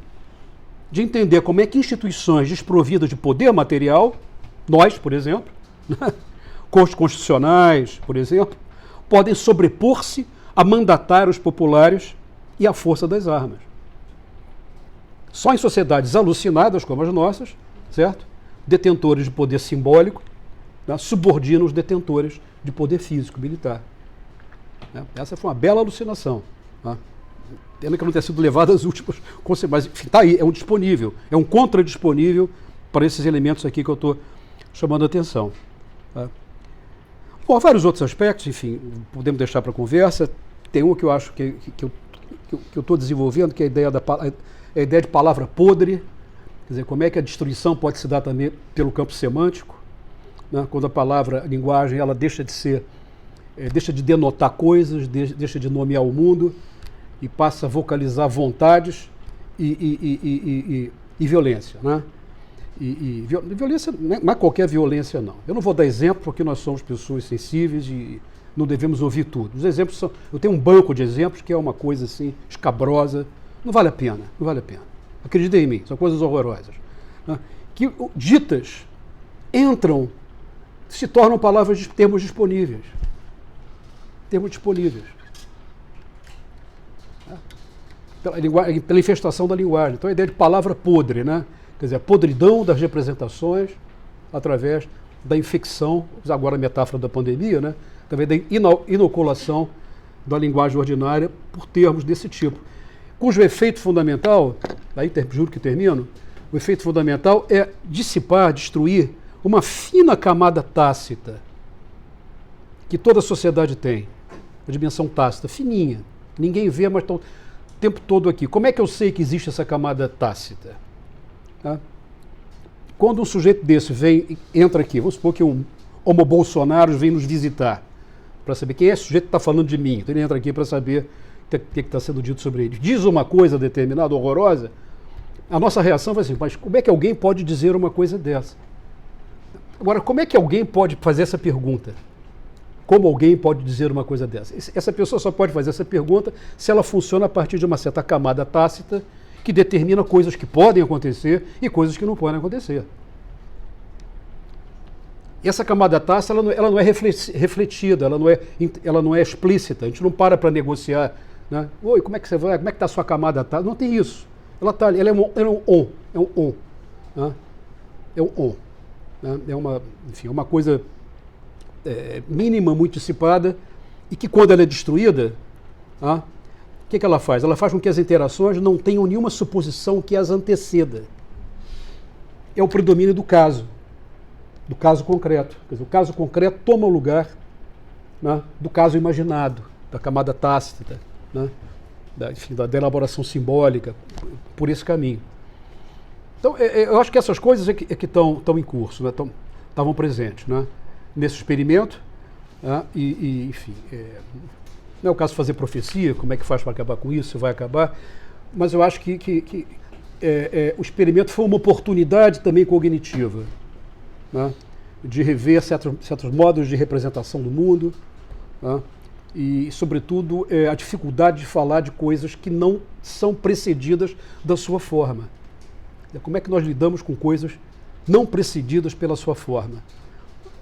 de entender como é que instituições desprovidas de poder material, nós, por exemplo, cortes constitucionais, por exemplo, podem sobrepor-se a mandatários populares e à força das armas. Só em sociedades alucinadas como as nossas, certo? Detentores de poder simbólico, né, subordinam os detentores de poder físico, militar. Né? Essa foi uma bela alucinação. Né? Pena que não tenha sido levada às últimas consequências, mas está aí, é um disponível, é um contradisponível para esses elementos aqui que eu estou chamando a atenção. Tá? Bom, há vários outros aspectos, enfim, podemos deixar para conversa. Tem um que eu acho que eu estou desenvolvendo, que é a ideia de palavra podre. Quer dizer, como é que a destruição pode se dar também pelo campo semântico, né? Quando a palavra, a linguagem, ela deixa de denotar coisas, deixa de nomear o mundo e passa a vocalizar vontades e violência, né? Violência não é qualquer violência, não. Eu não vou dar exemplo porque nós somos pessoas sensíveis e não devemos ouvir tudo. Os exemplos são... Eu tenho um banco de exemplos que é uma coisa assim, escabrosa. Não vale a pena, não vale a pena. Acreditem em mim, são coisas horrorosas. Né? Que ditas entram, se tornam palavras de termos disponíveis. Termos disponíveis. Pela infestação da linguagem. Então a ideia de palavra podre, né? Quer dizer, a podridão das representações através da infecção, agora a metáfora da pandemia, né? Através da inoculação da linguagem ordinária por termos desse tipo. Cujo efeito fundamental, aí juro que termino, o efeito fundamental é dissipar, destruir uma fina camada tácita que toda a sociedade tem, a dimensão tácita, fininha, ninguém vê, mas está o tempo todo aqui. Como é que eu sei que existe essa camada tácita? Tá? Quando um sujeito desse entra aqui, vamos supor que um homo Bolsonaro vem nos visitar, para saber quem é esse sujeito que está falando de mim, então ele entra aqui para saber o que está sendo dito sobre ele. Diz uma coisa determinada, horrorosa, a nossa reação vai ser, mas como é que alguém pode dizer uma coisa dessa? Agora, como é que alguém pode fazer essa pergunta? Como alguém pode dizer uma coisa dessa? Essa pessoa só pode fazer essa pergunta se ela funciona a partir de uma certa camada tácita que determina coisas que podem acontecer e coisas que não podem acontecer. E essa camada tácita ela não é refletida, ela não é explícita, a gente não para negociar. Né? Oi, como é que você vai? Como é que está a sua camada tácita? Não tem isso. Ela está ali, ela é um on. Né? É um on. Né? É uma coisa mínima, muito dissipada, e que quando ela é destruída, o que ela faz? Ela faz com que as interações não tenham nenhuma suposição que as anteceda. É o predomínio do caso, do caso concreto. Quer dizer, o caso concreto toma o lugar, né, do caso imaginado, da camada tácita, né, da elaboração simbólica, por esse caminho. Então, eu acho que essas coisas é que estão em curso, né, estavam presentes, né, nesse experimento, né, enfim, não é o caso de fazer profecia, como é que faz para acabar com isso, se vai acabar, mas eu acho que o experimento foi uma oportunidade também cognitiva, né, de rever certos modos de representação do mundo, né, e, sobretudo, a dificuldade de falar de coisas que não são precedidas da sua forma. Como é que nós lidamos com coisas não precedidas pela sua forma?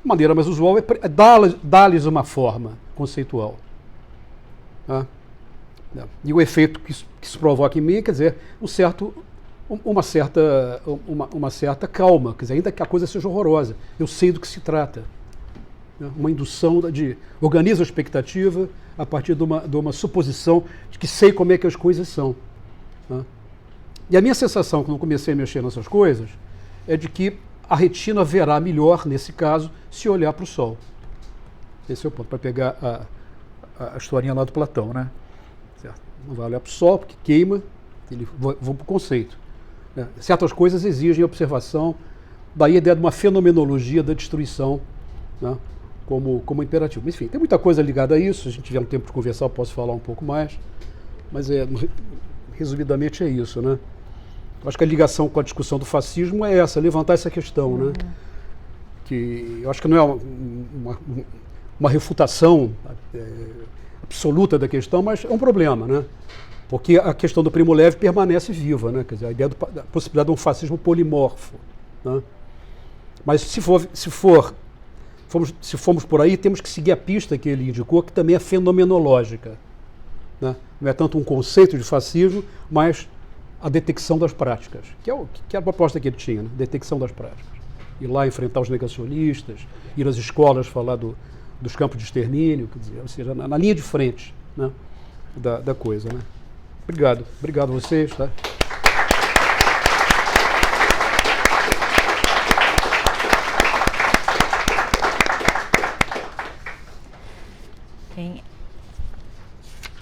A maneira mais usual é dar-lhes uma forma conceitual. Tá? E o efeito que isso provoca em mim, quer dizer, uma certa calma, quer dizer, ainda que a coisa seja horrorosa, eu sei do que se trata. Né? Uma indução de organizo a expectativa a partir de uma suposição de que sei como é que as coisas são. Tá? E a minha sensação, quando eu comecei a mexer nessas coisas, é de que a retina verá melhor, nesse caso, se olhar para o Sol. Esse é o ponto, para pegar a historinha lá do Platão, né? Certo? Não vai olhar para o Sol, porque queima, vou para o conceito. Né? Certas coisas exigem observação, daí a ideia de uma fenomenologia da destruição, né? como imperativo. Mas, enfim, tem muita coisa ligada a isso, se a gente tiver um tempo de conversar, eu posso falar um pouco mais, mas resumidamente é isso, né? Eu acho que a ligação com a discussão do fascismo é essa, levantar essa questão, né? Que eu acho que não é uma refutação absoluta da questão, mas é um problema, né? Porque a questão do Primo Levi permanece viva, né? Quer dizer, a ideia da possibilidade de um fascismo polimorfo, né? Mas se formos por aí, temos que seguir a pista que ele indicou, que também é fenomenológica, né? Não é tanto um conceito de fascismo, mas a detecção das práticas, que é a proposta que ele tinha, né? Detecção das práticas. Ir lá enfrentar os negacionistas, ir às escolas falar dos campos de extermínio, quer dizer, ou seja, na linha de frente, né, da coisa. Né? Obrigado a vocês. Tá?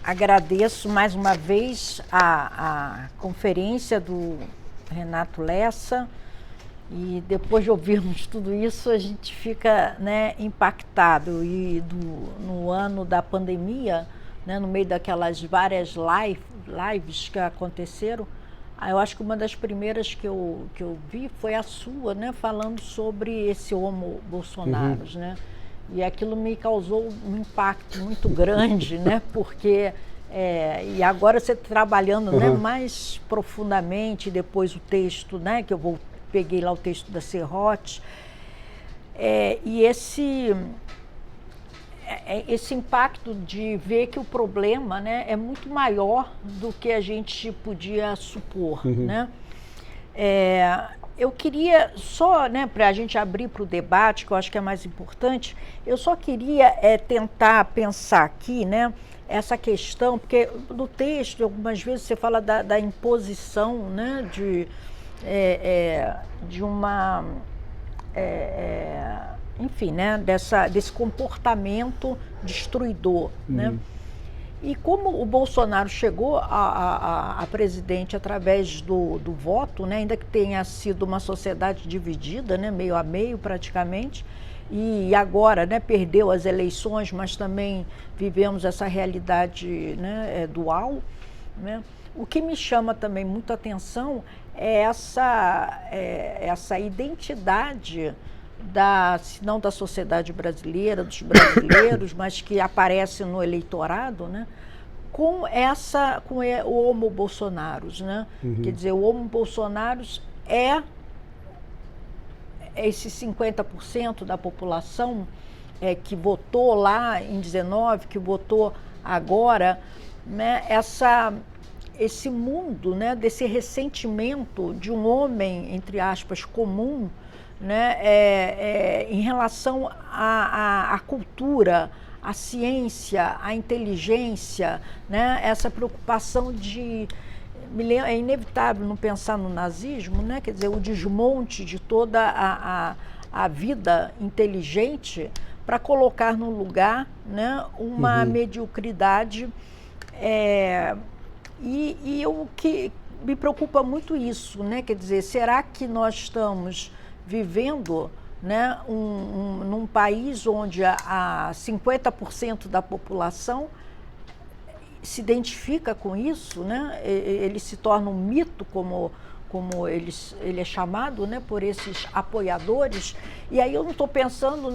Agradeço mais uma vez a conferência do Renato Lessa, e depois de ouvirmos tudo isso a gente fica, né, impactado. E no ano da pandemia, né, no meio daquelas várias lives que aconteceram, eu acho que uma das primeiras que eu vi foi a sua, né, falando sobre esse homo Bolsonaros, né? E aquilo me causou um impacto muito grande, né? Porque, e agora você trabalhando, né, mais profundamente, depois o texto, né, que eu peguei lá o texto da Serrote, e esse impacto de ver que o problema, né, é muito maior do que a gente podia supor, né? Eu queria só, né, para a gente abrir para o debate, que eu acho que é mais importante, eu só queria tentar pensar aqui, né, essa questão, porque no texto, algumas vezes você fala da imposição, né, de uma, enfim, né, desse comportamento destruidor, né? E como o Bolsonaro chegou a presidente através do voto, né, ainda que tenha sido uma sociedade dividida, né, meio a meio praticamente, e agora, né, perdeu as eleições, mas também vivemos essa realidade, né, dual, né? O que me chama também muita atenção é essa identidade se não da sociedade brasileira, dos brasileiros, mas que aparece no eleitorado, né, com o homo Bolsonaros, né? Quer dizer, o homo Bolsonaros é esses 50% da população que votou lá em 19, que votou agora, né, esse mundo, né, desse ressentimento de um homem, entre aspas, comum, né, em relação à cultura, à ciência, à inteligência, né, essa preocupação é inevitável não pensar no nazismo, né, quer dizer, o desmonte de toda a vida inteligente para colocar no lugar, né, uma mediocridade. E o que me preocupa muito isso, né? Quer dizer, será que nós estamos vivendo, né, num país onde a 50% da população se identifica com isso, né? Ele se torna um mito, como ele é chamado, né, por esses apoiadores. E aí eu não estou pensando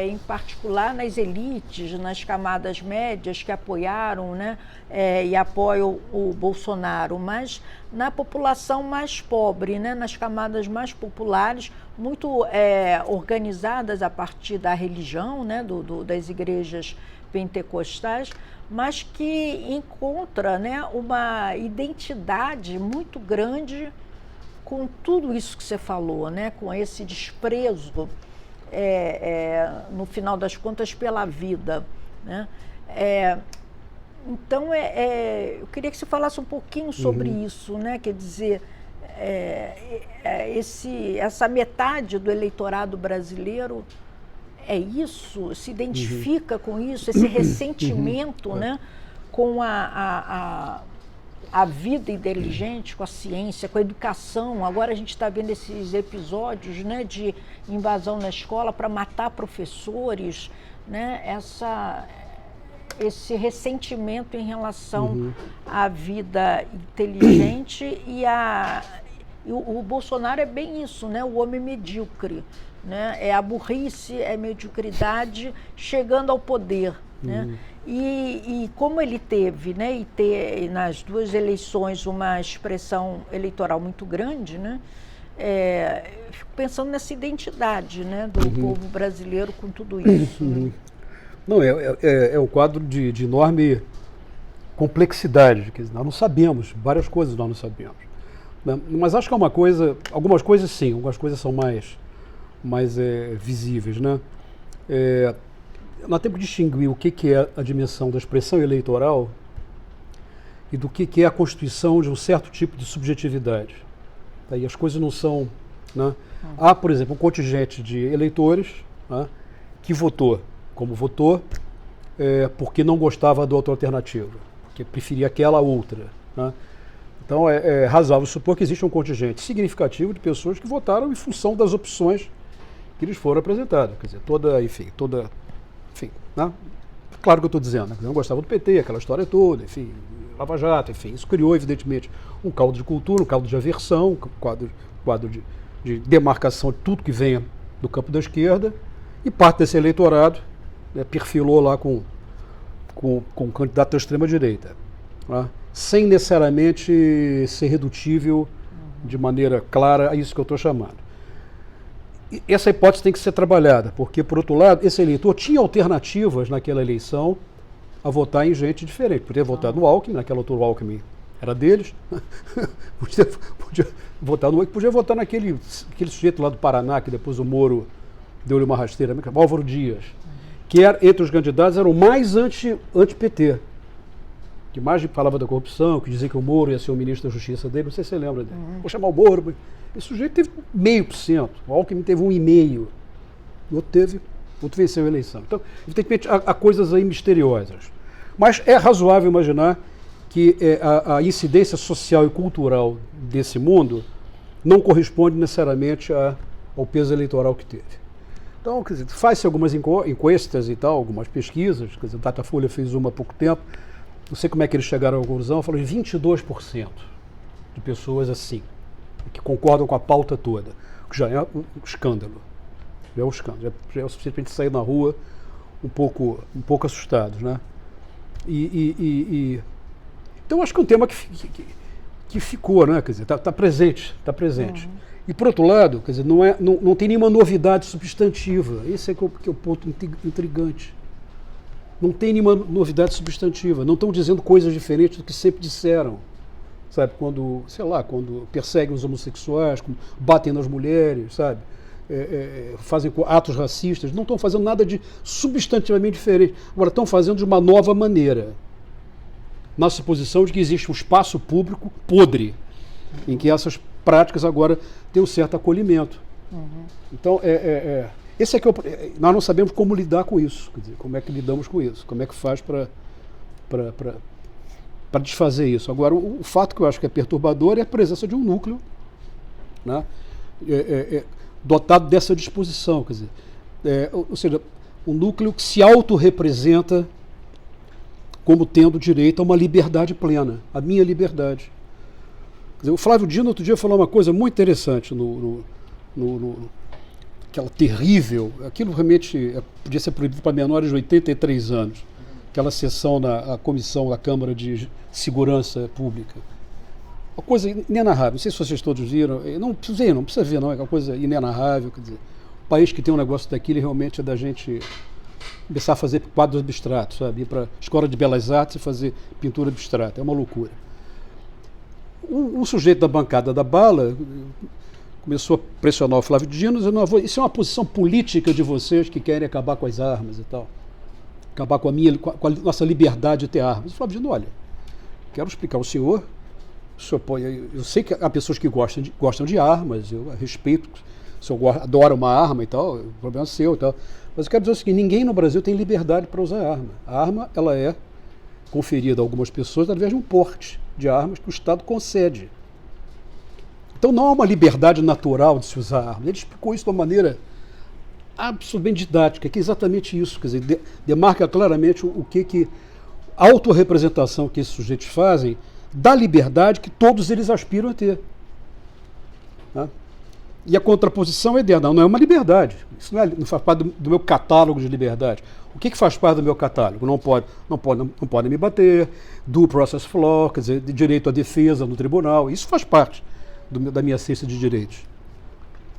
em particular nas elites, nas camadas médias que apoiaram, né, e apoiam o Bolsonaro, mas na população mais pobre, né, nas camadas mais populares, muito organizadas a partir da religião, né, das igrejas pentecostais, mas que encontra, né, uma identidade muito grande com tudo isso que você falou, né, com esse desprezo, no final das contas, pela vida, né? Então, eu queria que você falasse um pouquinho sobre isso, né? Quer dizer, essa metade do eleitorado brasileiro é isso, se identifica com isso, esse ressentimento, né, com a vida inteligente, com a ciência, com a educação. Agora a gente está vendo esses episódios, né, de invasão na escola para matar professores, né, esse ressentimento em relação à vida inteligente e o Bolsonaro é bem isso, né, o homem medíocre. Né? É a burrice, é a mediocridade chegando ao poder. Né? E como ele teve, né, nas duas eleições uma expressão eleitoral muito grande, né, eu fico pensando nessa identidade, né, do povo brasileiro com tudo isso. Né? Não, é um quadro de enorme complexidade. Quer dizer, nós não sabemos, várias coisas nós não sabemos. Né? Mas acho que é uma coisa, algumas coisas sim, algumas coisas são mais visíveis, né? Nós temos que distinguir o que é a dimensão da expressão eleitoral e do que é a constituição de um certo tipo de subjetividade. Aí as coisas não são, né? Há, por exemplo, um contingente de eleitores, né, que votou como votou porque não gostava da outra alternativa, porque preferia aquela outra, né? Então é razoável supor que existe um contingente significativo de pessoas que votaram em função das opções que eles foram apresentados. Quer dizer, né? Claro que eu estou dizendo, né? Não gostava do PT, aquela história toda, enfim, Lava Jato, enfim, isso criou, evidentemente, um caldo de cultura, um caldo de aversão, um quadro de demarcação de tudo que venha do campo da esquerda, e parte desse eleitorado, né, perfilou lá com um candidato da extrema-direita, né? Sem necessariamente ser redutível de maneira clara a isso que eu estou chamando. Essa hipótese tem que ser trabalhada, porque, por outro lado, esse eleitor tinha alternativas naquela eleição a votar em gente diferente. Podia votar no Alckmin, naquela altura o Alckmin era deles, podia votar no Alckmin, podia votar naquele sujeito lá do Paraná, que depois o Moro deu-lhe uma rasteira, Álvaro Dias, que era, entre os candidatos era o mais anti-PT, que mais falava da corrupção, que dizia que o Moro ia ser o ministro da Justiça dele, não sei se você lembra dele. Vou chamar o Moro. Esse sujeito teve 0,5%, o Alckmin teve 1,5%, o outro venceu a eleição. Então, evidentemente, há coisas aí misteriosas. Mas é razoável imaginar que a incidência social e cultural desse mundo não corresponde necessariamente ao peso eleitoral que teve. Então, quer dizer, faz-se algumas encuestas e tal, algumas pesquisas, quer dizer, o Datafolha fez uma há pouco tempo, não sei como é que eles chegaram à conclusão, falou de 22% de pessoas assim, que concordam com a pauta toda, que já é um escândalo. Já é um escândalo, já é o suficiente para a gente sair na rua um pouco assustados, né? Então acho que é um tema que ficou, né? Quer dizer, está presente. E por outro lado, quer dizer, não tem nenhuma novidade substantiva. Esse é que é o ponto intrigante. Não tem nenhuma novidade substantiva. Não estão dizendo coisas diferentes do que sempre disseram. Sabe, quando perseguem os homossexuais, batem nas mulheres, sabe? Fazem atos racistas, não estão fazendo nada de substantivamente diferente. Agora, estão fazendo de uma nova maneira. Na suposição de que existe um espaço público podre, em que essas práticas agora têm um certo acolhimento. Então, esse é que nós não sabemos como lidar com isso, quer dizer, como é que lidamos com isso, como é que faz para desfazer isso. Agora, o fato que eu acho que é perturbador é a presença de um núcleo, né, dotado dessa disposição, quer dizer, ou seja, um núcleo que se autorrepresenta como tendo direito a uma liberdade plena, a minha liberdade. Quer dizer, o Flávio Dino outro dia falou uma coisa muito interessante aquela terrível, aquilo realmente podia ser proibido para menores de 83 anos, aquela sessão na comissão da Câmara de Segurança Pública. Uma coisa inenarrável, não sei se vocês todos viram, não precisa ver não, é uma coisa inenarrável, quer dizer, um país que tem um negócio daquele realmente é da gente começar a fazer quadros abstratos, sabe, ir para a Escola de Belas Artes e fazer pintura abstrata, é uma loucura. Um sujeito da bancada da bala começou a pressionar o Flávio Dino, dizendo, isso é uma posição política de vocês que querem acabar com as armas e tal, acabar com a nossa liberdade de ter armas. O Flávio Dino, olha, quero explicar ao senhor, eu sei que há pessoas que gostam de armas, eu respeito, o senhor adora uma arma e tal, o problema é seu e tal, mas eu quero dizer o seguinte, ninguém no Brasil tem liberdade para usar arma. A arma, ela é conferida a algumas pessoas através de um porte de armas que o Estado concede. Então não há uma liberdade natural de se usar armas. Ele explicou isso de uma maneira absolutamente didática, que é exatamente isso, quer dizer, demarca claramente o que a autorrepresentação que esses sujeitos fazem da liberdade que todos eles aspiram a ter. Tá? E a contraposição é dela, não é uma liberdade, isso não faz parte do meu catálogo de liberdade. O que faz parte do meu catálogo? Não pode me bater, due process of law, quer dizer, de direito à defesa no tribunal, isso faz parte da minha ciência de direitos.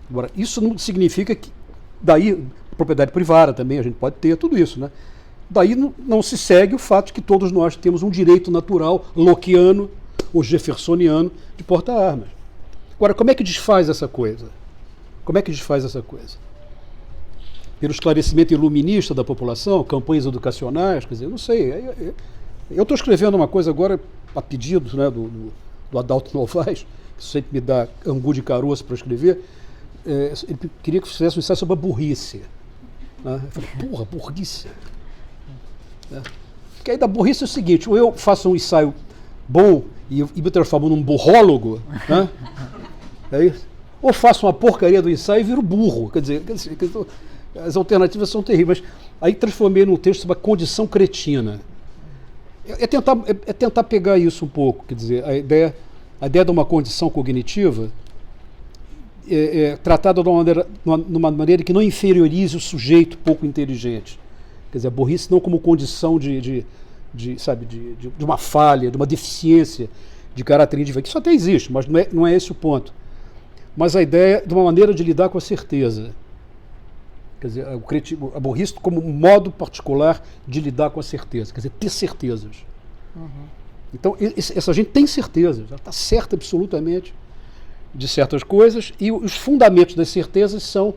Agora, isso não significa que, daí, propriedade privada também, a gente pode ter tudo isso, né? Daí não se segue o fato de que todos nós temos um direito natural, lockeano ou jeffersoniano, de portar armas. Agora, como é que desfaz essa coisa? Pelo esclarecimento iluminista da população, campanhas educacionais, quer dizer, eu não sei. Eu estou escrevendo uma coisa agora a pedido, né, do Adalto Novaes, que sempre me dá angu de caroço para escrever. Ele queria que eu fizesse um ensaio sobre a burrice. Né? Eu falei, porra, burrice. Porque aí da burrice é o seguinte, ou eu faço um ensaio bom e me transformo num burrólogo, né? É isso? Ou faço uma porcaria do ensaio e viro burro. Quer dizer, as alternativas são terríveis. Mas aí transformei num texto sobre a condição cretina. É tentar pegar isso um pouco, quer dizer, a ideia de uma condição cognitiva tratada de uma maneira que não inferiorize o sujeito pouco inteligente. Quer dizer, a burrice não como condição de uma falha, de uma deficiência de caráter individual, que isso até existe, mas não é esse o ponto. Mas a ideia de uma maneira de lidar com a certeza. Quer dizer, a burrice como um modo particular de lidar com a certeza, quer dizer, ter certezas. Então, essa gente tem certezas, ela está certa absolutamente de certas coisas, e os fundamentos das certezas são,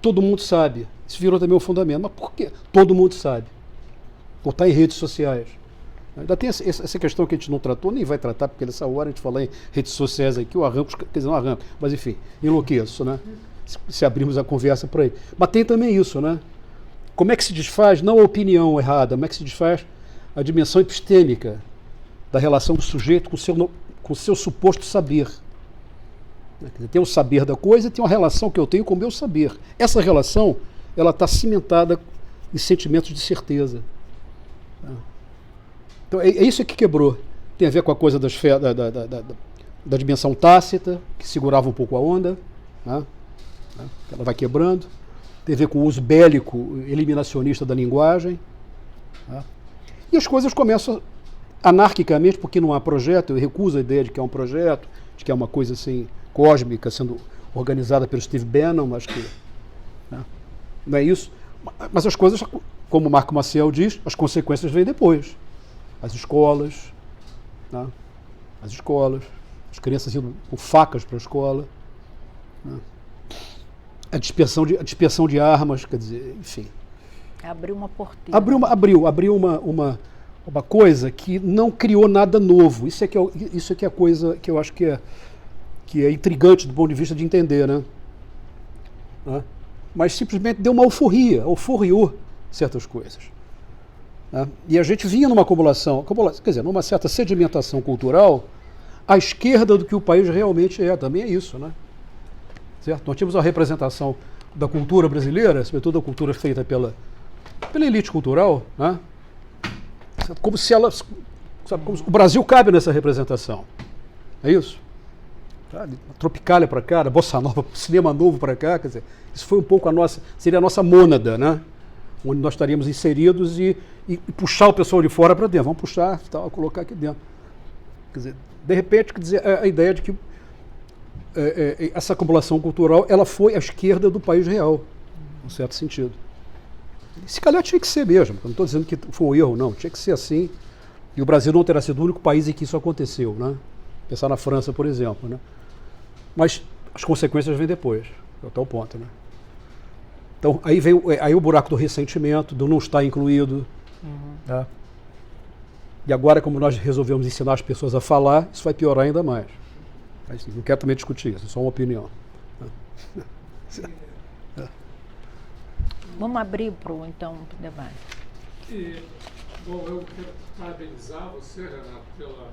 todo mundo sabe. Isso virou também um fundamento. Mas por quê? Todo mundo sabe. Ou está em redes sociais. Ainda tem essa questão que a gente não tratou, nem vai tratar, porque nessa hora a gente fala em redes sociais aqui, eu arranco, quer dizer, não arranco, mas enfim, enlouqueço, né? Se abrirmos a conversa por aí. Mas tem também isso, né? Como é que se desfaz, não a opinião errada, como é que se desfaz a dimensão epistêmica da relação do sujeito com o seu suposto saber. Tem o saber da coisa e tem uma relação que eu tenho com o meu saber. Essa relação, ela está cimentada em sentimentos de certeza. Então é isso que quebrou. Tem a ver com a coisa da dimensão tácita, que segurava um pouco a onda, né? Ela vai quebrando. Tem a ver com o uso bélico, eliminacionista da linguagem. Né? E as coisas começam anarquicamente, porque não há projeto, eu recuso a ideia de que é um projeto, de que é uma coisa assim cósmica sendo organizada pelo Steve Bannon, mas que não é isso. Mas as coisas, como o Marco Maciel diz, as consequências vêm depois. As escolas, né? As crianças indo com facas para a escola, né? A dispersão de armas, quer dizer, enfim. Abriu uma porteira. Abriu uma coisa que não criou nada novo. Isso é que é a coisa que eu acho que é intrigante do ponto de vista de entender, né? né? Mas simplesmente deu uma euforia, euforiou certas coisas. Né? E a gente vinha numa acumulação, quer dizer, numa certa sedimentação cultural à esquerda do que o país realmente é. Também é isso, né? Certo? Nós tínhamos a representação da cultura brasileira, sobretudo a cultura feita pela elite cultural, né? Como se ela, sabe, como se o Brasil cabe nessa representação. É isso? Tá? Tropicália para cá, bossa nova, cinema novo para cá, quer dizer, isso foi um pouco seria a nossa mônada, né? Onde nós estaríamos inseridos e puxar o pessoal de fora para dentro. Vamos puxar, tal, colocar aqui dentro. Quer dizer, de repente, quer dizer, a ideia de que essa acumulação cultural, ela foi à esquerda do país real, em certo sentido. Se calhar tinha que ser mesmo, não estou dizendo que foi um erro, não, tinha que ser assim. E o Brasil não terá sido o único país em que isso aconteceu, né? Pensar na França, por exemplo, né? Mas as consequências vêm depois, é o tal ponto, né? Então, aí vem o buraco do ressentimento, do não estar incluído. Tá? E agora, como nós resolvemos ensinar as pessoas a falar, isso vai piorar ainda mais. Mas, não quero também discutir isso, é só uma opinião. Vamos abrir para o debate. Bom, eu quero parabenizar você, Renato, pela